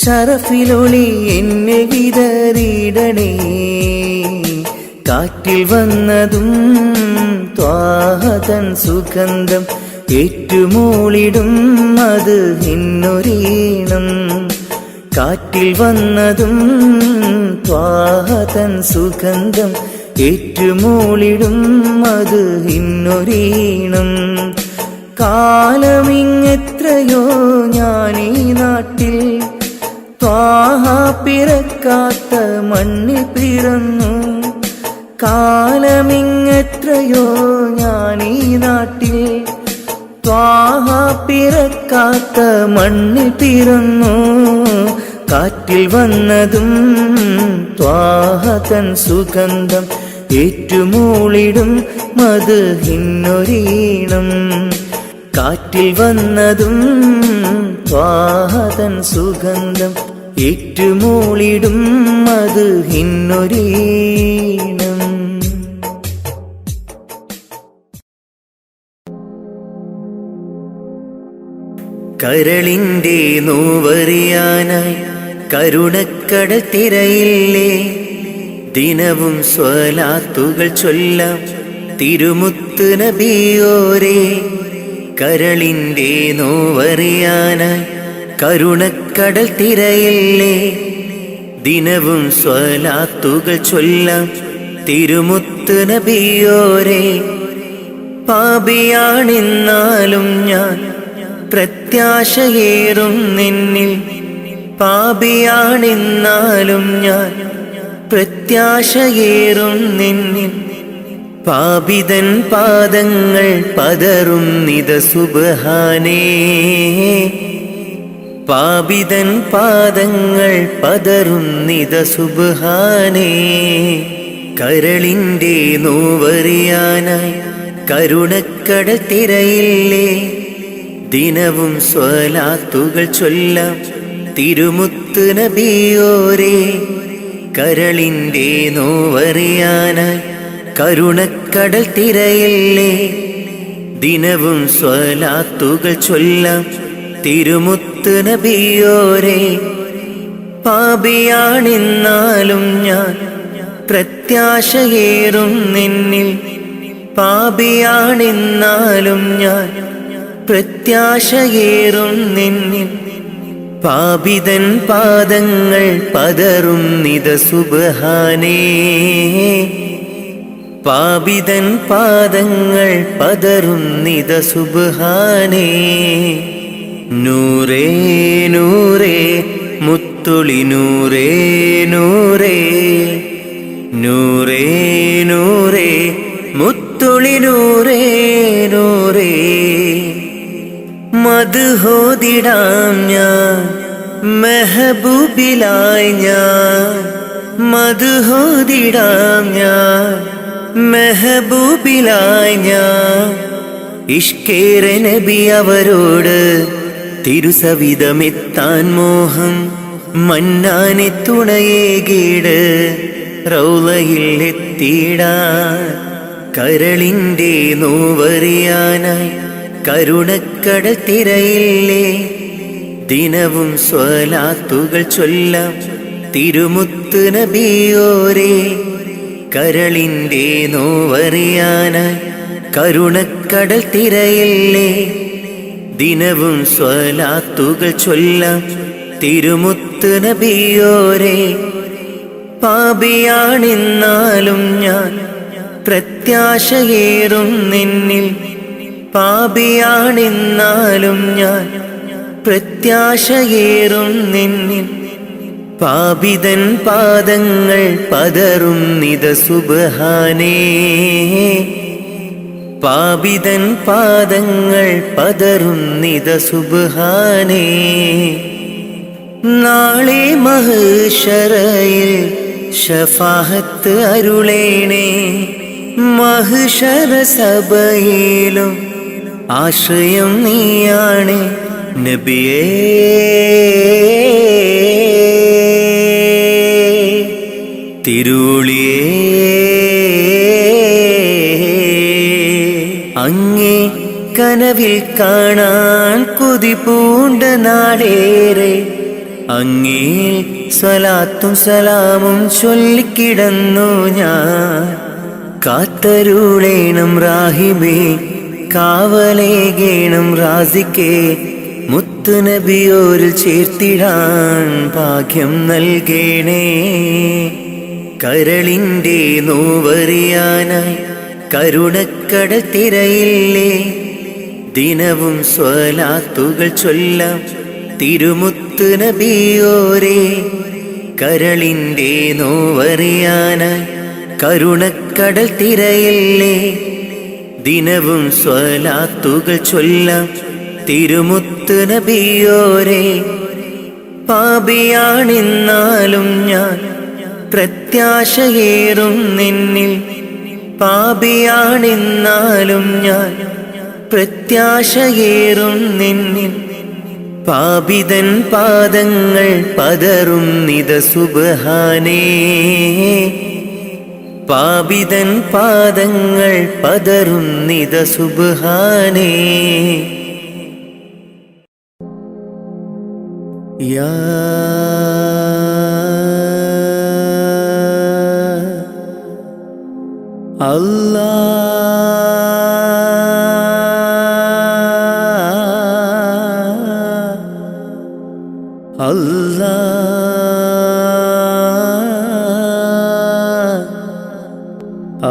ശറഫിലൊളി എന്നിൽ വിതറിയിടണേ. കാറ്റിൽ വന്നതും ത്വാഹതൻ സുഗന്ധം ഏറ്റുമൂളിടും അത് ഇന്നൊരീണം. കാറ്റിൽ വന്നതും ത്വാഹതൻ സുഗന്ധം ഏറ്റുമൂളിടും അത് ഇന്നൊരീണം. കാലമിങ്ങെത്രയോ ഞാനീ നാട്ടിൽ ത്വാഹ പിറക്കാത്ത മണ്ണിൽ പിറന്നു. കാലമിങ്ങെത്രയോ ഞാനീ നാട്ടിൽ ത്വാഹ പിറക്കാത്ത മണ്ണിൽ പിറന്നു. കാറ്റിൽ വന്നതും ത്വാഹതൻ സുഗന്ധം ഏറ്റുമൂളിടും അത് ഇന്നൊരീണം. കാറ്റിൽ വന്നതും ത്വാഹതൻ സുഗന്ധം ഏറ്റുമൂളിടും അത് ഇന്നൊരീണം. കരളിന്റെ നോവറിയാനായി കരുണക്കടൽ തിരയില്ലേ, ദിനവും സ്വലാത്തുകൾ ചൊല്ലാം തിരുമുത്ത് നബിയോരേ. കരളിന്റെ നോവറിയാനായി കരുണക്കടൽ തിരയില്ലേ, ദിനവും സ്വലാത്തുകൾ ചൊല്ലാം തിരുമുത്ത് നബിയോരേ. പാപിയാണെന്നാലും ഞാൻ പ്രത്യാശയേറും നിന്നിൽ, പാപിയാണെന്നാലും ഞാൻ പ്രത്യാശയേറും നിന്നിൽ പാപിതൻ പാദങ്ങൾ പതറും നിത സുബ്ഹാനേ. പാപിതൻ പാദങ്ങൾ പതറും നിത സുബ്ഹാനേ. കരളിൻ്റെ നോവറിയാനായി കരുണക്കടൽ തിരയില്ലേ. ദിനവും സ്വലാത്തുകൾ ചൊല്ലാം തിരുമുത്ത് നബിയോരേ. കരളിൻ്റെ നോവറിയാനായി കരുണക്കടൽ തിരയില്ലേ. ദിനവും സ്വലാത്തുകൾ ചൊല്ലാം തിരുമുത്ത് നബിയോരേ. പാപിയാണെന്നാലും ഞാൻ പ്രത്യാശയേറും നിന്നിൽ. പാപിയാണെന്നാലും ഞാൻ പ്രത്യാശയേറും നിന്നിൽ. പാപിതൻ പാദങ്ങൾ പതറും നിത സുബ്ഹാനേ. പാപിതൻ പാദങ്ങൾ പതറും നിത സുബ്ഹാനേ. നൂറേ നൂറേ മുത്തുളി നൂറേ നൂറേ. നൂറേ നൂറേ മുത്തുളി നൂറേ നൂറേ. മദ്ഹോദിടാം ഞാൻ മെഹബൂബിലായി ഞാൻ. മദ്ഹോദിടാം ഞാൻ മെഹബൂബിലായി ഞാൻ. ഇഷ്കേറെ നബി അവരോട് തിരുസവിധമെത്താൻ മോഹം. മന്നാനെ തുണയേകീട് റൗളയിൽ എത്തിയിടാൻ. കരളിൻ്റെ നോവറിയാനായി കരുണക്കടൽ തിരയില്ലേ. ദിനവും സ്വലാത്തുകൾ ചൊല്ലാം തിരുമുത്ത് നബിയോരേ. കരളിൻ്റെ നോവറിയാനായി കരുണക്കടൽ തിരയില്ലേ. ദിനവും സ്വലാത്തുകൾ ചൊല്ലാം തിരുമുത്ത് നബിയോരേ. പാപിയാണെന്നാലും ഞാൻ പ്രത്യാശയേറും നിന്നിൽ. പാപിയാണെന്നാലും ഞാൻ പ്രത്യാശയേറും നിന്നിൽ. പാപിതൻ പാദങ്ങൾ പതറും നിത സുബ്ഹാനേ. പാപിതൻ പാദങ്ങൾ പതറും നിത സുബ്ഹാനേ. നാളെ മഹ്ശറയിൽ ശഫാഅത്ത് അരുളേണേ. മഹ്ശറ സഭയിലും ആശ്രയം നീയാണ് നബിയേ. തിരുളിയേ അങ്ങേ കനവിൽ കാണാൻ കൊതി പൂണ്ട നാടേറെ. അങ്ങേ സ്വലാത്തും സലാമും ചൊല്ലിക്കിടന്നു ഞാൻ. കാത്തരുളേണം റാഹിബേ കാവലേകേണം റാസിക്കേ. മുത്ത് നബിയോരിൽ ചേർത്തിടാൻ ഭാഗ്യം നൽകേണേ. കരളിൻ്റെ നോവറിയാനായി കരുണക്കടൽ തിരയില്ലേ. ദിനവും സ്വലാത്തുകൾ ചൊല്ലാം തിരുമുത്ത് നബിയോരേ. കരളിൻ്റെ നോവറിയാനായി കരുണക്കടൽ തിരയില്ലേ. ദിനവും സ്വലാത്തുകൾ ചൊല്ലാം തിരുമുത്ത് നബിയോരേ. പാപിയാണെന്നാലും ഞാൻ പ്രത്യാശയേറും നിന്നിൽ. പാപിയാണെന്നാലും ഞാൻ പ്രത്യാശയേറും നിന്നിൽ. പാപിതൻ പാദങ്ങൾ പതറും നിത സുബ്ഹാനേ. പാപിതൻ പാദങ്ങൾ പതറും നിത സുബ്ഹാനേ. യാ അല്ലാഹ് അല്ലാഹ്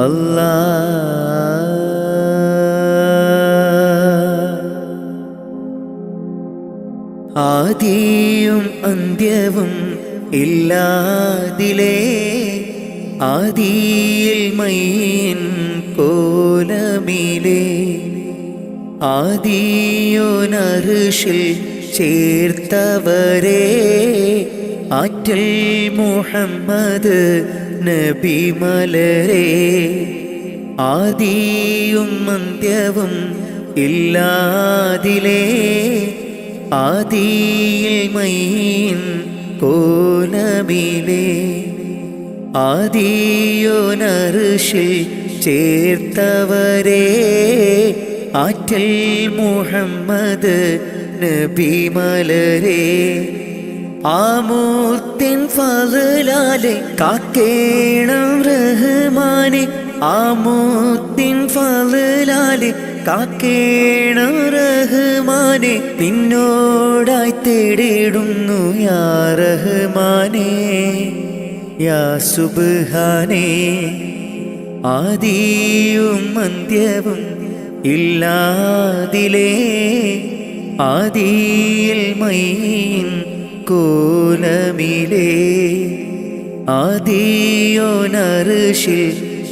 അല്ലാഹ്. ആദിയും അന്ത്യവും ഇല്ലാതിലേ ആദിയിൽ മൈൻ കോലമിലെ ആദിയോനർഷിൽ ചേർത്തവരെ ആറ്റൽ മുഹമ്മദ് നബി മലരെ ആദിയും അന്ത്യവും ഇല്ലാതിലേ ആദിയിൽ മൈൻ കോലമിലെ ആദിയോനർഷിൽ ചേർത്തവരെ ആറ്റൽ മുഹമ്മദ് നബി മലരെ ആമൂർത്തിൻ ഫളലാലെ കാക്കേണം റഹ്മാനെ ആമൂർത്തിൻ ഫളലാലെ കാക്കേണം റഹ്മാനെ നിന്നോടായി തേടിടുന്നു യാ റഹ്മാനെ യാ സുബ്ഹാനേ ആദിയും അന്ത്യവും ഇല്ലാതിലേ ആദിയിൽ മൈൻ കോലമിലെ ആദിയോനർഷിൽ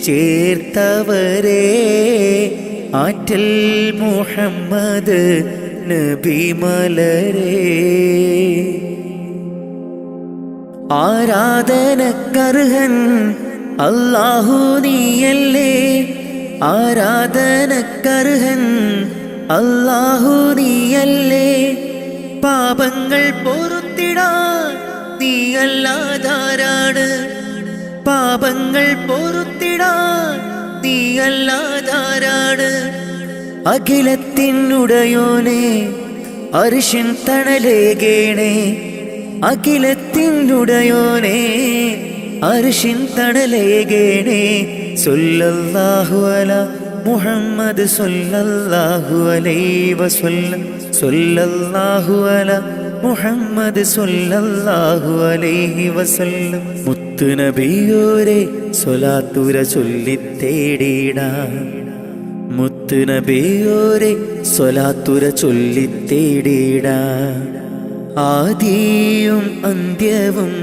ചേർത്തവരെ ആറ്റൽ മുഹമ്മദ് നബി മലരെ ആരാധനക്കർഹൻ അല്ലാഹു നീയല്ലേ ആരാധനക്കർഹൻ അല്ലാഹു നീയല്ലേ പാപങ്ങൾ പൊറുത്തിടാൻ നീയല്ലാതാരാണ് പാപങ്ങൾ പൊറുത്തിടാൻ നീയല്ലാതാരാണ് അഖിലത്തിനുടയോനെ അർശിൻ തണലേകേണേ അഖിലത്തിനുടയോനെ അർശിൻ തണലേകേണേ സല്ലല്ലാഹു അലാ മുഹമ്മദ് സല്ലല്ലാഹു അലൈഹി വസല്ലം സല്ലല്ലാഹു അലാ മുഹമ്മദ് സല്ലല്ലാഹു അലൈഹി വസല്ലം മുത്ത് നബിയോരെ സ്വലാത്തുര ചൊല്ലിത്തേടിടാം മുത്ത് നബിയോരെ സ്വലാത്തുര ചൊല്ലിത്തേടിടാം ആദിയും അന്ത്യവും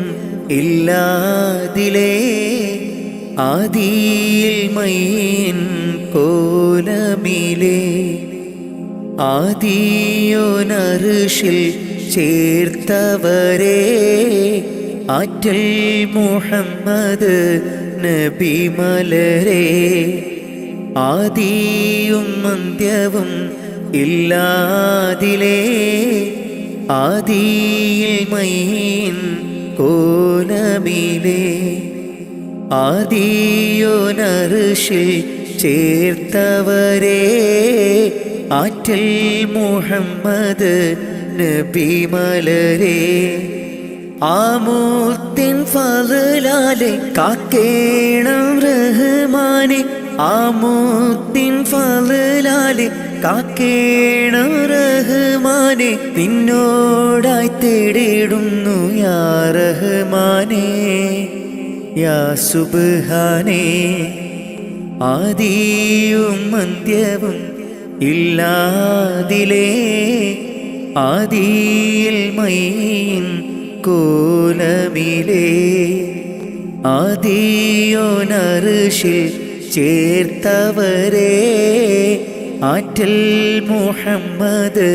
ഇല്ലാതിലേ ആദിയിൽ മൈൻ കോലമിലെ ആദിയോനർഷിൽ ചേർത്തവരെ ആറ്റൽ മുഹമ്മദ് നബി മലരെ ആദിയും അന്ത്യവും ഇല്ലാതിലേ ആദിയിൽ മൈൻ കോലമിലെ ആദിയോനർഷിൽ ചേർത്തവരെ ആറ്റൽ മുഹമ്മദ് നബി മലരെ ആമൂർത്തിൻ ഫളലാലെ കാക്കേണം റഹ്മാനെ ആമൂർത്തിൻ ഫളലാലെ കാക്കേണം റഹ്മാനെ നിന്നോടായി തേടിടുന്നു യാ റഹ്മാനെ യാ സുബ്ഹാനേ ആദിയും അന്ത്യവും ഇല്ലാതിലേ ആദിയിൽ മൈൻ കോലമിലെ ആദിയോനർഷിൽ ചേർത്തവരെ ആറ്റൽ മുഹമ്മദ്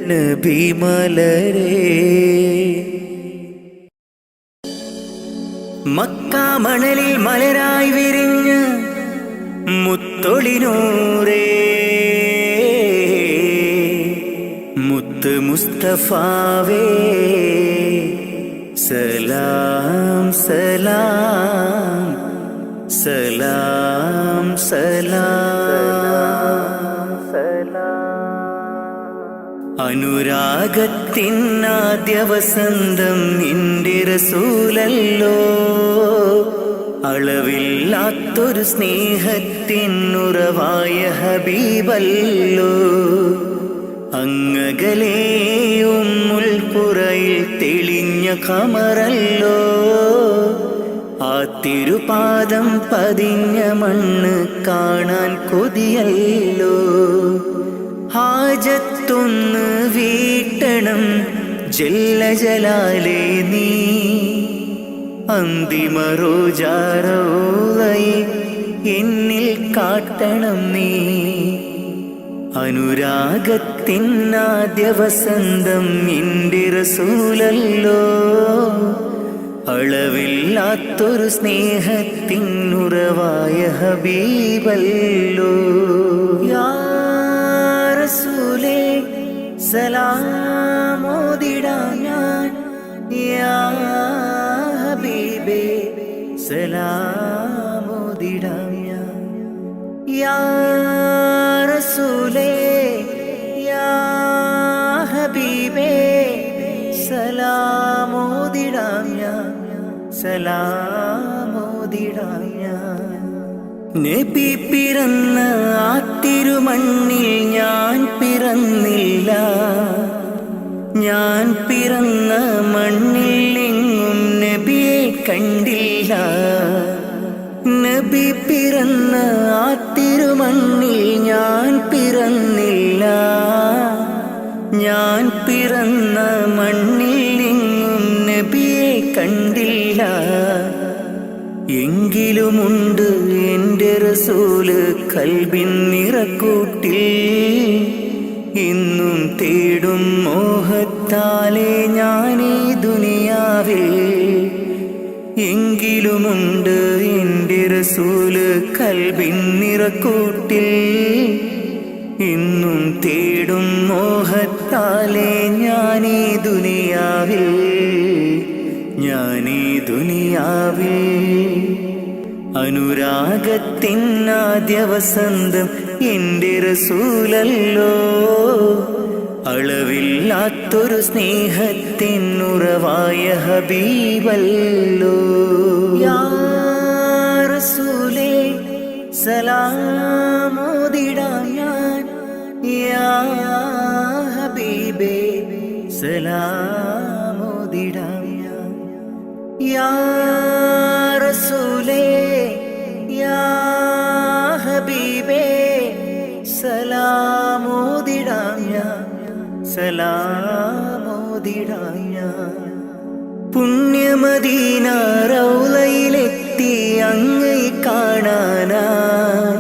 നബി മലരെ മക്ക മണലിൽ മലരായി വിരിഞ്ഞ് മുത്തൊളിനൂറേ മുത്ത് മുസ്തഫാവേ സലാം സലാം സലാം സലാം അനുരാഗത്തിനാദ്യ വസന്തം നിന്റെ റസൂലല്ലോ അളവില്ലാത്തൊരു സ്നേഹത്തിനുറവായ ഹബീബല്ലോ അങ്ങകലേ ഉമ്മുൽ ഖുറയിൽ തെളിഞ്ഞ ഖമറല്ലോ ആ തിരുപാദം പതിഞ്ഞ മണ്ണ് കാണാൻ കൊതിയല്ലോ ഹാജത്തൊന്ന് വീട്ടണം ജല്ല ജലാലേ നീ അന്തിമ റോജാറൗളയെ എന്നിൽ കാട്ടണം നീ. അനുരാഗത്തിനാദ്യ വസന്തം നിന്റെ റസൂലല്ലോ, അളവില്ലാത്തൊരു സ്നേഹത്തിനുറവായ ഹബീബല്ലോ. യാ റസൂലേ സലാമോദിടാം ഞാൻ, യാ ഹബീബേ സലാമോദിടാം ഞാൻ. യാ റസൂലേ യാ ഹബീബേ സലാമോദിടാം ഞാൻ, സലാമോദിടാം ഞാൻ. നബി പിറന്ന ആ തിരുമണ്ണിൽ ഞാൻ പിറന്നില്ല, ഞാൻ പിറന്ന മണ്ണിൽ എങ്ങും നബിയെ കണ്ടില്ല. നബി പിറന്ന ആ തിരുമണ്ണിൽ ഞാൻ പിറന്നില്ല, ഞാൻ പിറന്ന മണ്ണിൽ എങ്ങും നബിയെ കണ്ടില്ല. എങ്കിലുമുണ്ട് എൻ്റെ റസൂല് കൽബിൻ നിറക്കൂട്ടിൽ, ഇന്നും തേടും മോഹത്താലെ ഞാനീ ദുനിയാവിൽ. എങ്കിലുമുണ്ട് എൻ്റെ റസൂല് കൽബിൻ നിറക്കൂട്ടിൽ, ഇന്നും തേടും മോഹത്താലെ ഞാനീ ദുനിയാവിൽ, ഞാനീ ദുനിയാവിൽ. അനുരാഗത്തിനാദ്യ വസന്തം എൻ്റെ റസൂലല്ലോ, അളവില്ലാത്തൊരു സ്നേഹത്തിനുറവായ ഹബീബല്ലോ. യാ റസൂലേ സലാമോദിടാം ഞാൻ, യാ ഹബീബേ സലാമോദിടാം ഞാൻ. യാ റസൂലേ യാ ഹബീബേ സലാമോദിടാം ഞാൻ, സലാമോദിടാം ഞാൻ. പുണ്യമദീന റൗളയിലെത്തി അങ്ങയെ കാണാനായി,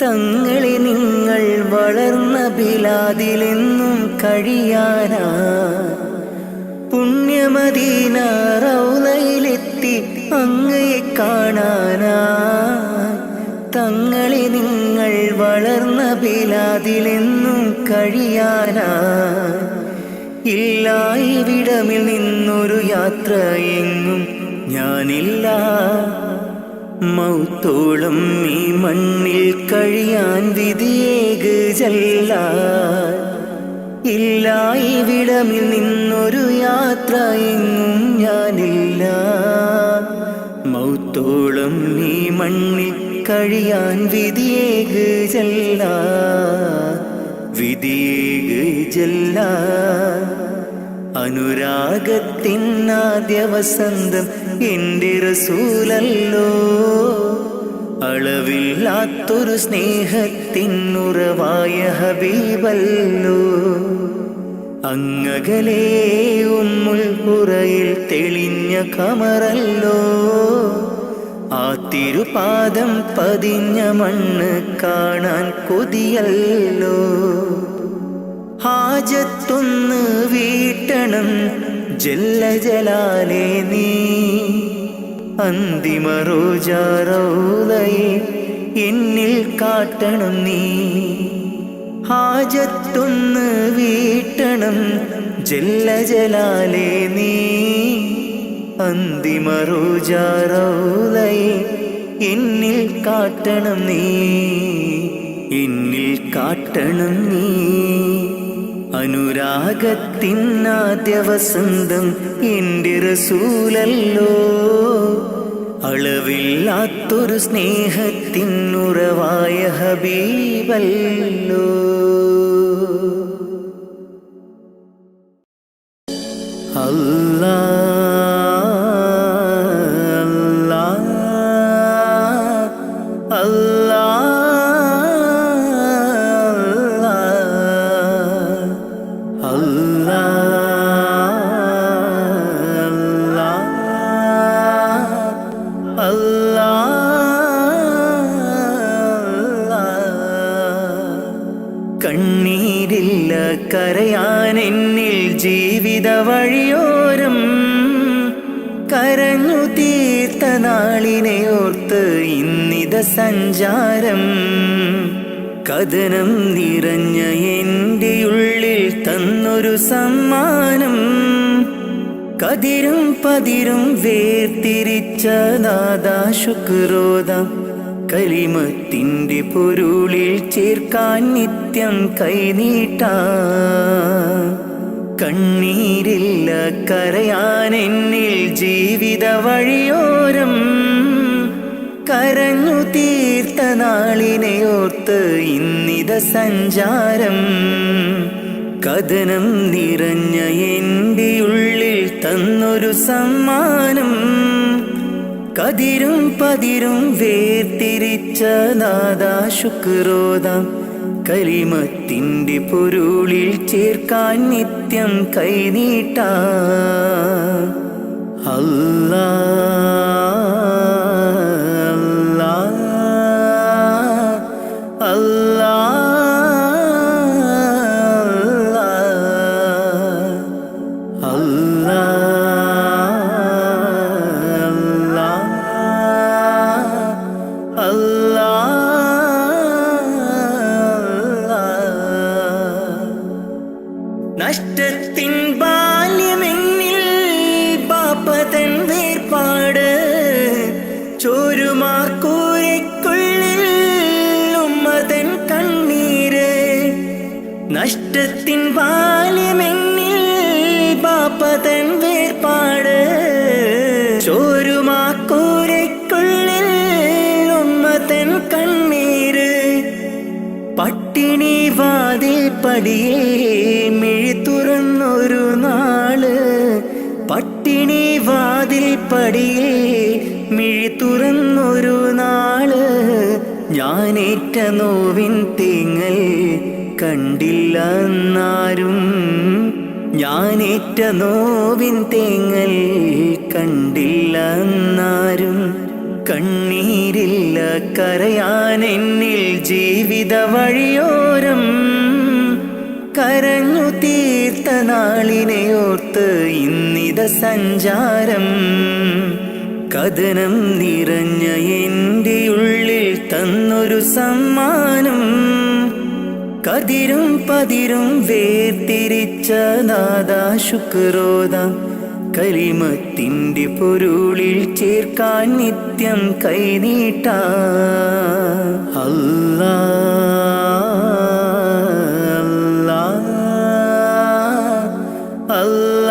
തങ്ങളെ നിങ്ങൾ വളർന്ന ബിലാദിലെന്നും കഴിയാനായി. പുണ്യമദീന റൗളയിലെത്തി അങ്ങയെ കാണാനായി, തങ്ങളെ നിങ്ങൾ വളർന്ന ബിലാദിലെന്നും കഴിയാനായി. ഇല്ല ഇവിടമിൽ നിന്നൊരു യാത്ര എങ്ങും ഞാനില്ല, മൗത്തോളം ഈ മണ്ണിൽ കഴിയാൻ വിധിയേക് ജല്ല. ഇല്ല ഇവിടമിൽ നിന്നൊരു യാത്ര എങ്ങും ഞാനില്ല, മൗത്തോളം ഈ മണ്ണിൽ കഴിയാൻ വിധിയേക് ജല്ല, വിധിയേക് ജല്ല. അനുരാഗത്തിനാദ്യ വസന്തം എൻ്റെ റസൂലല്ലോ, അളവില്ലാത്തൊരു സ്നേഹത്തിനുറവായ ഹബീബല്ലോ. അങ്ങകലേ ഉമ്മുൽ ഖുറയിൽ തെളിഞ്ഞ ഖമറല്ലോ, ആ തിരുപാദം പതിഞ്ഞ മണ്ണ് കാണാൻ കൊതിയല്ലോ. ഹാജത്തൊന്ന് വീട്ടണം ജല്ല ജലാലേ നീ, അന്തിമ റോജാറൗളയെ എന്നിൽ കാട്ടണം നീ. ഹാജത്തൊന്ന് വീട്ടണം ജല്ല ജലാലേ നീ, അന്തിമ റോജാറൗളയെ എന്നിൽ കാട്ടണം നീ, എന്നിൽ കാട്ടണം നീ. അനുരാഗത്തിനാദ്യ വസന്തം എൻ്റെ റസൂലല്ലോ, അളവില്ലാത്തൊരു സ്നേഹത്തിനുറവായ ഹബീബല്ലോ. അല്ലാഹ് കണ്ണീരില്ല കരയാൻ എന്നിൽ ജീവിത വഴിയോരം കരഞ്ഞു തീർത്ത നാളിനെ ഓർത്ത് ഇന്നിത സഞ്ചാരം കഥനം നിറഞ്ഞ എൻ്റെ ഉള്ളിൽ തന്നൊരു സമ്മാനം കതിരും പതിരും വേർതിരിച്ച നാദാ ശുക്രോദാം കലിമത്തിൻ്റെ പൊരുളിൽ ചേർക്കാൻ നിത്യം കൈനീട്ടാ കണ്ണീരില്ല കരയാൻ എന്നിൽ ജീവിത വഴിയോരം കരഞ്ഞു തീർത്ത നാളിനെ ഓർത്ത് ഇന്നിത സഞ്ചാരം കഥനം നിറഞ്ഞ എൻ്റെ ഉള്ളിൽ തന്നൊരു സമ്മാനം കതിരും പതിരും വേർതിരിച്ച നാദാ ശുക്രോദാം കലിമത്തിൻ്റെ പൊരുളിൽ ചേർക്കാൻ നിത്യം കൈനീട്ടാ അല്ലാ അല്ലാ അല്ലാ നഷ്ടത്തിൻ ബാല്യമെന്നിൽ പാപ്പതൻ വേർപാട് ചോരുമാക്കൂരയ്ക്കുള്ളിൽ ഉമ്മതൻ കണ്ണീര് നഷ്ടത്തിൻ ബാല്യമെന്നിൽ പാപ്പതൻ വേർപാട് ചോരുമാക്കൂരയ്ക്കുള്ളിൽ ഉമ്മതൻ കണ്ണീര് പട്ടിണി വാതിൽ പടിയേ മിഴി തുറന്നൊരു നാള് പട്ടിണി വാതിൽ പടിയേ മിഴി തുറന്നൊരു നാള് ഞാനേറ്റ നോവിൻ തേങ്ങൽ കണ്ടില്ല എന്നാരും ഞാനേറ്റ നോവിൻ തേങ്ങൽ കണ്ടില്ല എന്നാരും കണ്ണീരില്ല കരയാൻ എന്നിൽ ജീവിത വഴിയോരം കരഞ്ഞു തീർത്ത നാളിനെ ഓർത്ത് ഇന്നിത സഞ്ചാരം കഥനം നിറഞ്ഞ എൻ്റെ ഉള്ളിൽ തന്നൊരു സമ്മാനം കതിരും പതിരും വേർതിരിച്ച നാദാ ശുക്രോദാം കലിമത്തിൻ്റെ പൊരുളിൽ ചേർക്കാൻ നിത്യം കൈനീട്ടാ അല്ലാ അല്ലാ അല്ലാ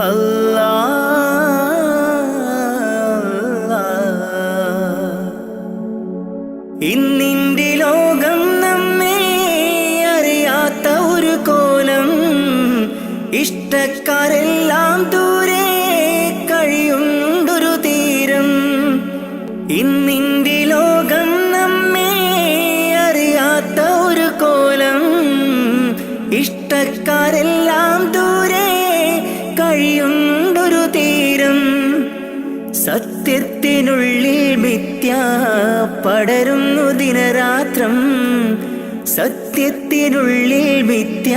അല്ലാ ഇന്നിൻ്റെ ലോകം നമ്മെ അറിയാത്ത ഒരു കോലം ഇഷ്ടക്കാരെല്ലാം ദൂരെ കഴിയുണ്ടൊരു തീരം ഇന്നിൻ്റെ ലോകം നമ്മെ അറിയാത്ത ഒരു കോലം ഇഷ്ടക്കാരെല്ലാം ദൂരെ കഴിയുണ്ടൊരു തീരം സത്യത്തിനുള്ളിൽ മിഥ്യ പടരുന്നു ദിനരാത്രം സത്യത്തിനുള്ളിൽ മിഥ്യ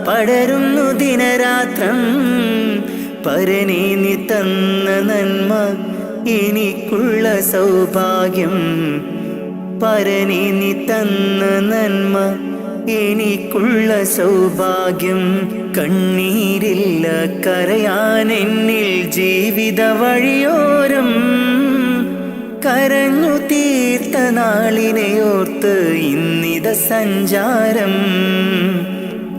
പടരുന്നു ദിനരാത്രം പരനേ നീ തന്ന നന്മ എനിക്കുള്ള സൗഭാഗ്യം പരനേ നീ തന്ന നന്മ എനിക്കുള്ള സൗഭാഗ്യം കണ്ണീരില്ല കരയാൻ എന്നിൽ ജീവിത വഴിയോരം കരഞ്ഞു തീർത്ത നാളിനെ ഓർത്ത് ഇന്നിത സഞ്ചാരം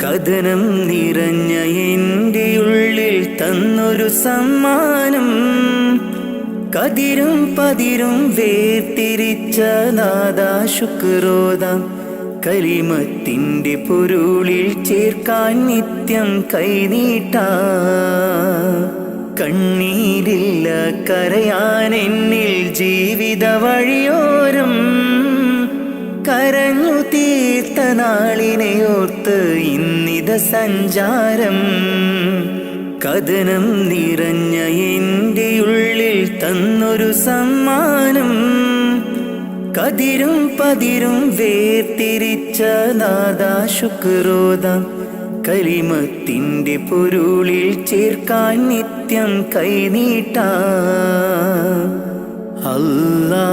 കഥനം നിറഞ്ഞ എൻ്റെ ഉള്ളിൽ തന്നൊരു സമ്മാനം കതിരും പതിരും വേർതിരിച്ച നാദാ ശുക്രോദാം കലിമത്തിൻ്റെ പൊരുളിൽ ചേർക്കാൻ നിത്യം കൈനീട്ടാ കണ്ണീരില്ല കരയാൻ എന്നിൽ ജീവിത വഴിയോരം കരഞ്ഞു തീർത്ത നാളിനെ ഓർത്ത് ഇന്നിത സഞ്ചാരം. കഥനം നിറഞ്ഞ എൻ്റെ ഉള്ളിൽ തന്നൊരു സമ്മാനം. കതിരും പതിരും വേർതിരിച്ച നാദാ ശുക്രോദാം. കലിമത്തിൻ്റെ പൊരുളിൽ ചേർക്കാൻ നിത്യം കൈനീട്ടാ. അല്ലാ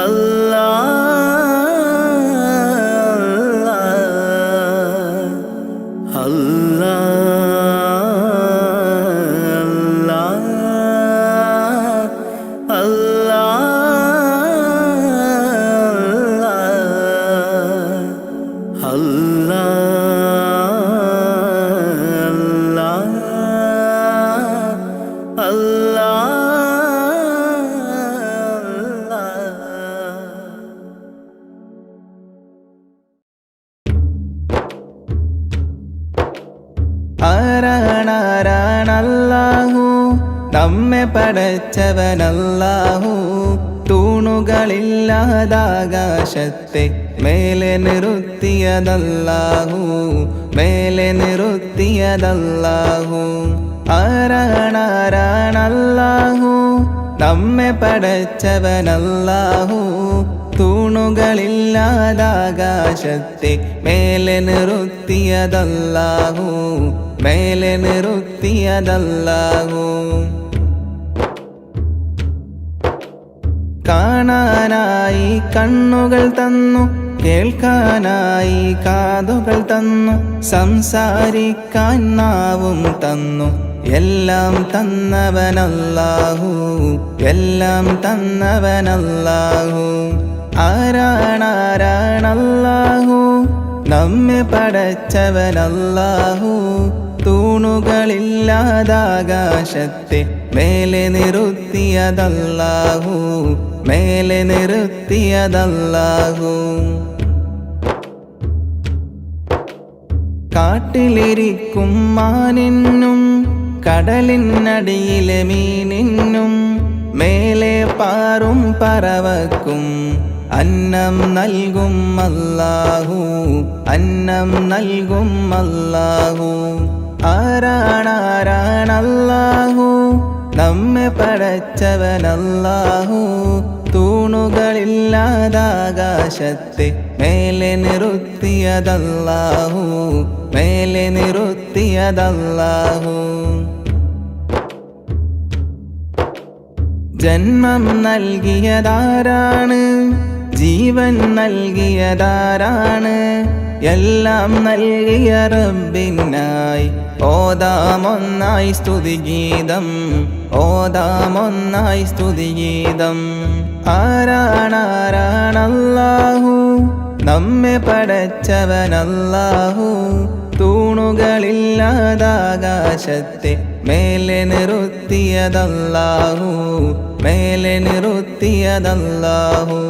അല്ലാ അല്ലാ ആരാണാരാണല്ലാഹു നമ്മെ പടച്ചവനല്ലാഹു. തൂണുകളില്ലാതാകാശത്തെ മേലെ നിർത്തിയതല്ലാഹു, മേലെ നിർത്തിയതല്ലാഹു. ആരാണാരാണല്ലാഹു നമ്മെ പടച്ചവനല്ലാഹു. തൂണുകളില്ലാതാകാശത്തെ മേലെ നിർത്തിയതല്ലാഹു, മേലെ നിർത്തിയതല്ലാഹു. കാണാനായി കണ്ണുകൾ തന്നു, കേൾക്കാനായി കാതുകൾ തന്നു, സംസാരിക്കാൻ നാവും തന്നു. എല്ലാം തന്നവനല്ലാഹു, എല്ലാം തന്നവനല്ലാഹു. ആരാണാരാണല്ലാഹു നമ്മെ പടച്ചവനല്ലാഹു. തൂണുകളില്ലാതാകാശത്തെ മേലെ നിർത്തിയതല്ലാഹു, മേലെ നിർത്തിയതല്ലാഹു. കാട്ടിലിരിക്കും മാനിനും കടലിനടിയിലെ മീനിനും മേലെ പാറും പറവക്കും അന്നം നൽകും അല്ലാഹു, അന്നം നൽകും അല്ലാഹു. ആരാണാരാണല്ലാഹു നമ്മെ പടച്ചവനല്ലാഹു. തൂണുകളില്ലാതാകാശത്തെ മേലെ നിർത്തിയതല്ലാഹു, മേലെ നിർത്തിയതല്ലാഹു. ജന്മം നൽകിയതാരാണ്, ജീവൻ നൽകിയതാരാണ്? എല്ലാം നൽകിയ റബ്ബിനായി ഓതാമൊന്നായി സ്തുതിഗീതം, ഓതാമൊന്നായി സ്തുതിഗീതം. ആരാണാരാണല്ലാഹു നമ്മെ പടച്ചവനല്ലാഹു. തൂണുകളില്ലാതാകാശത്തെ മേലെ നിർത്തിയതല്ലാഹു, മേലെ നിർത്തിയതല്ലാഹു.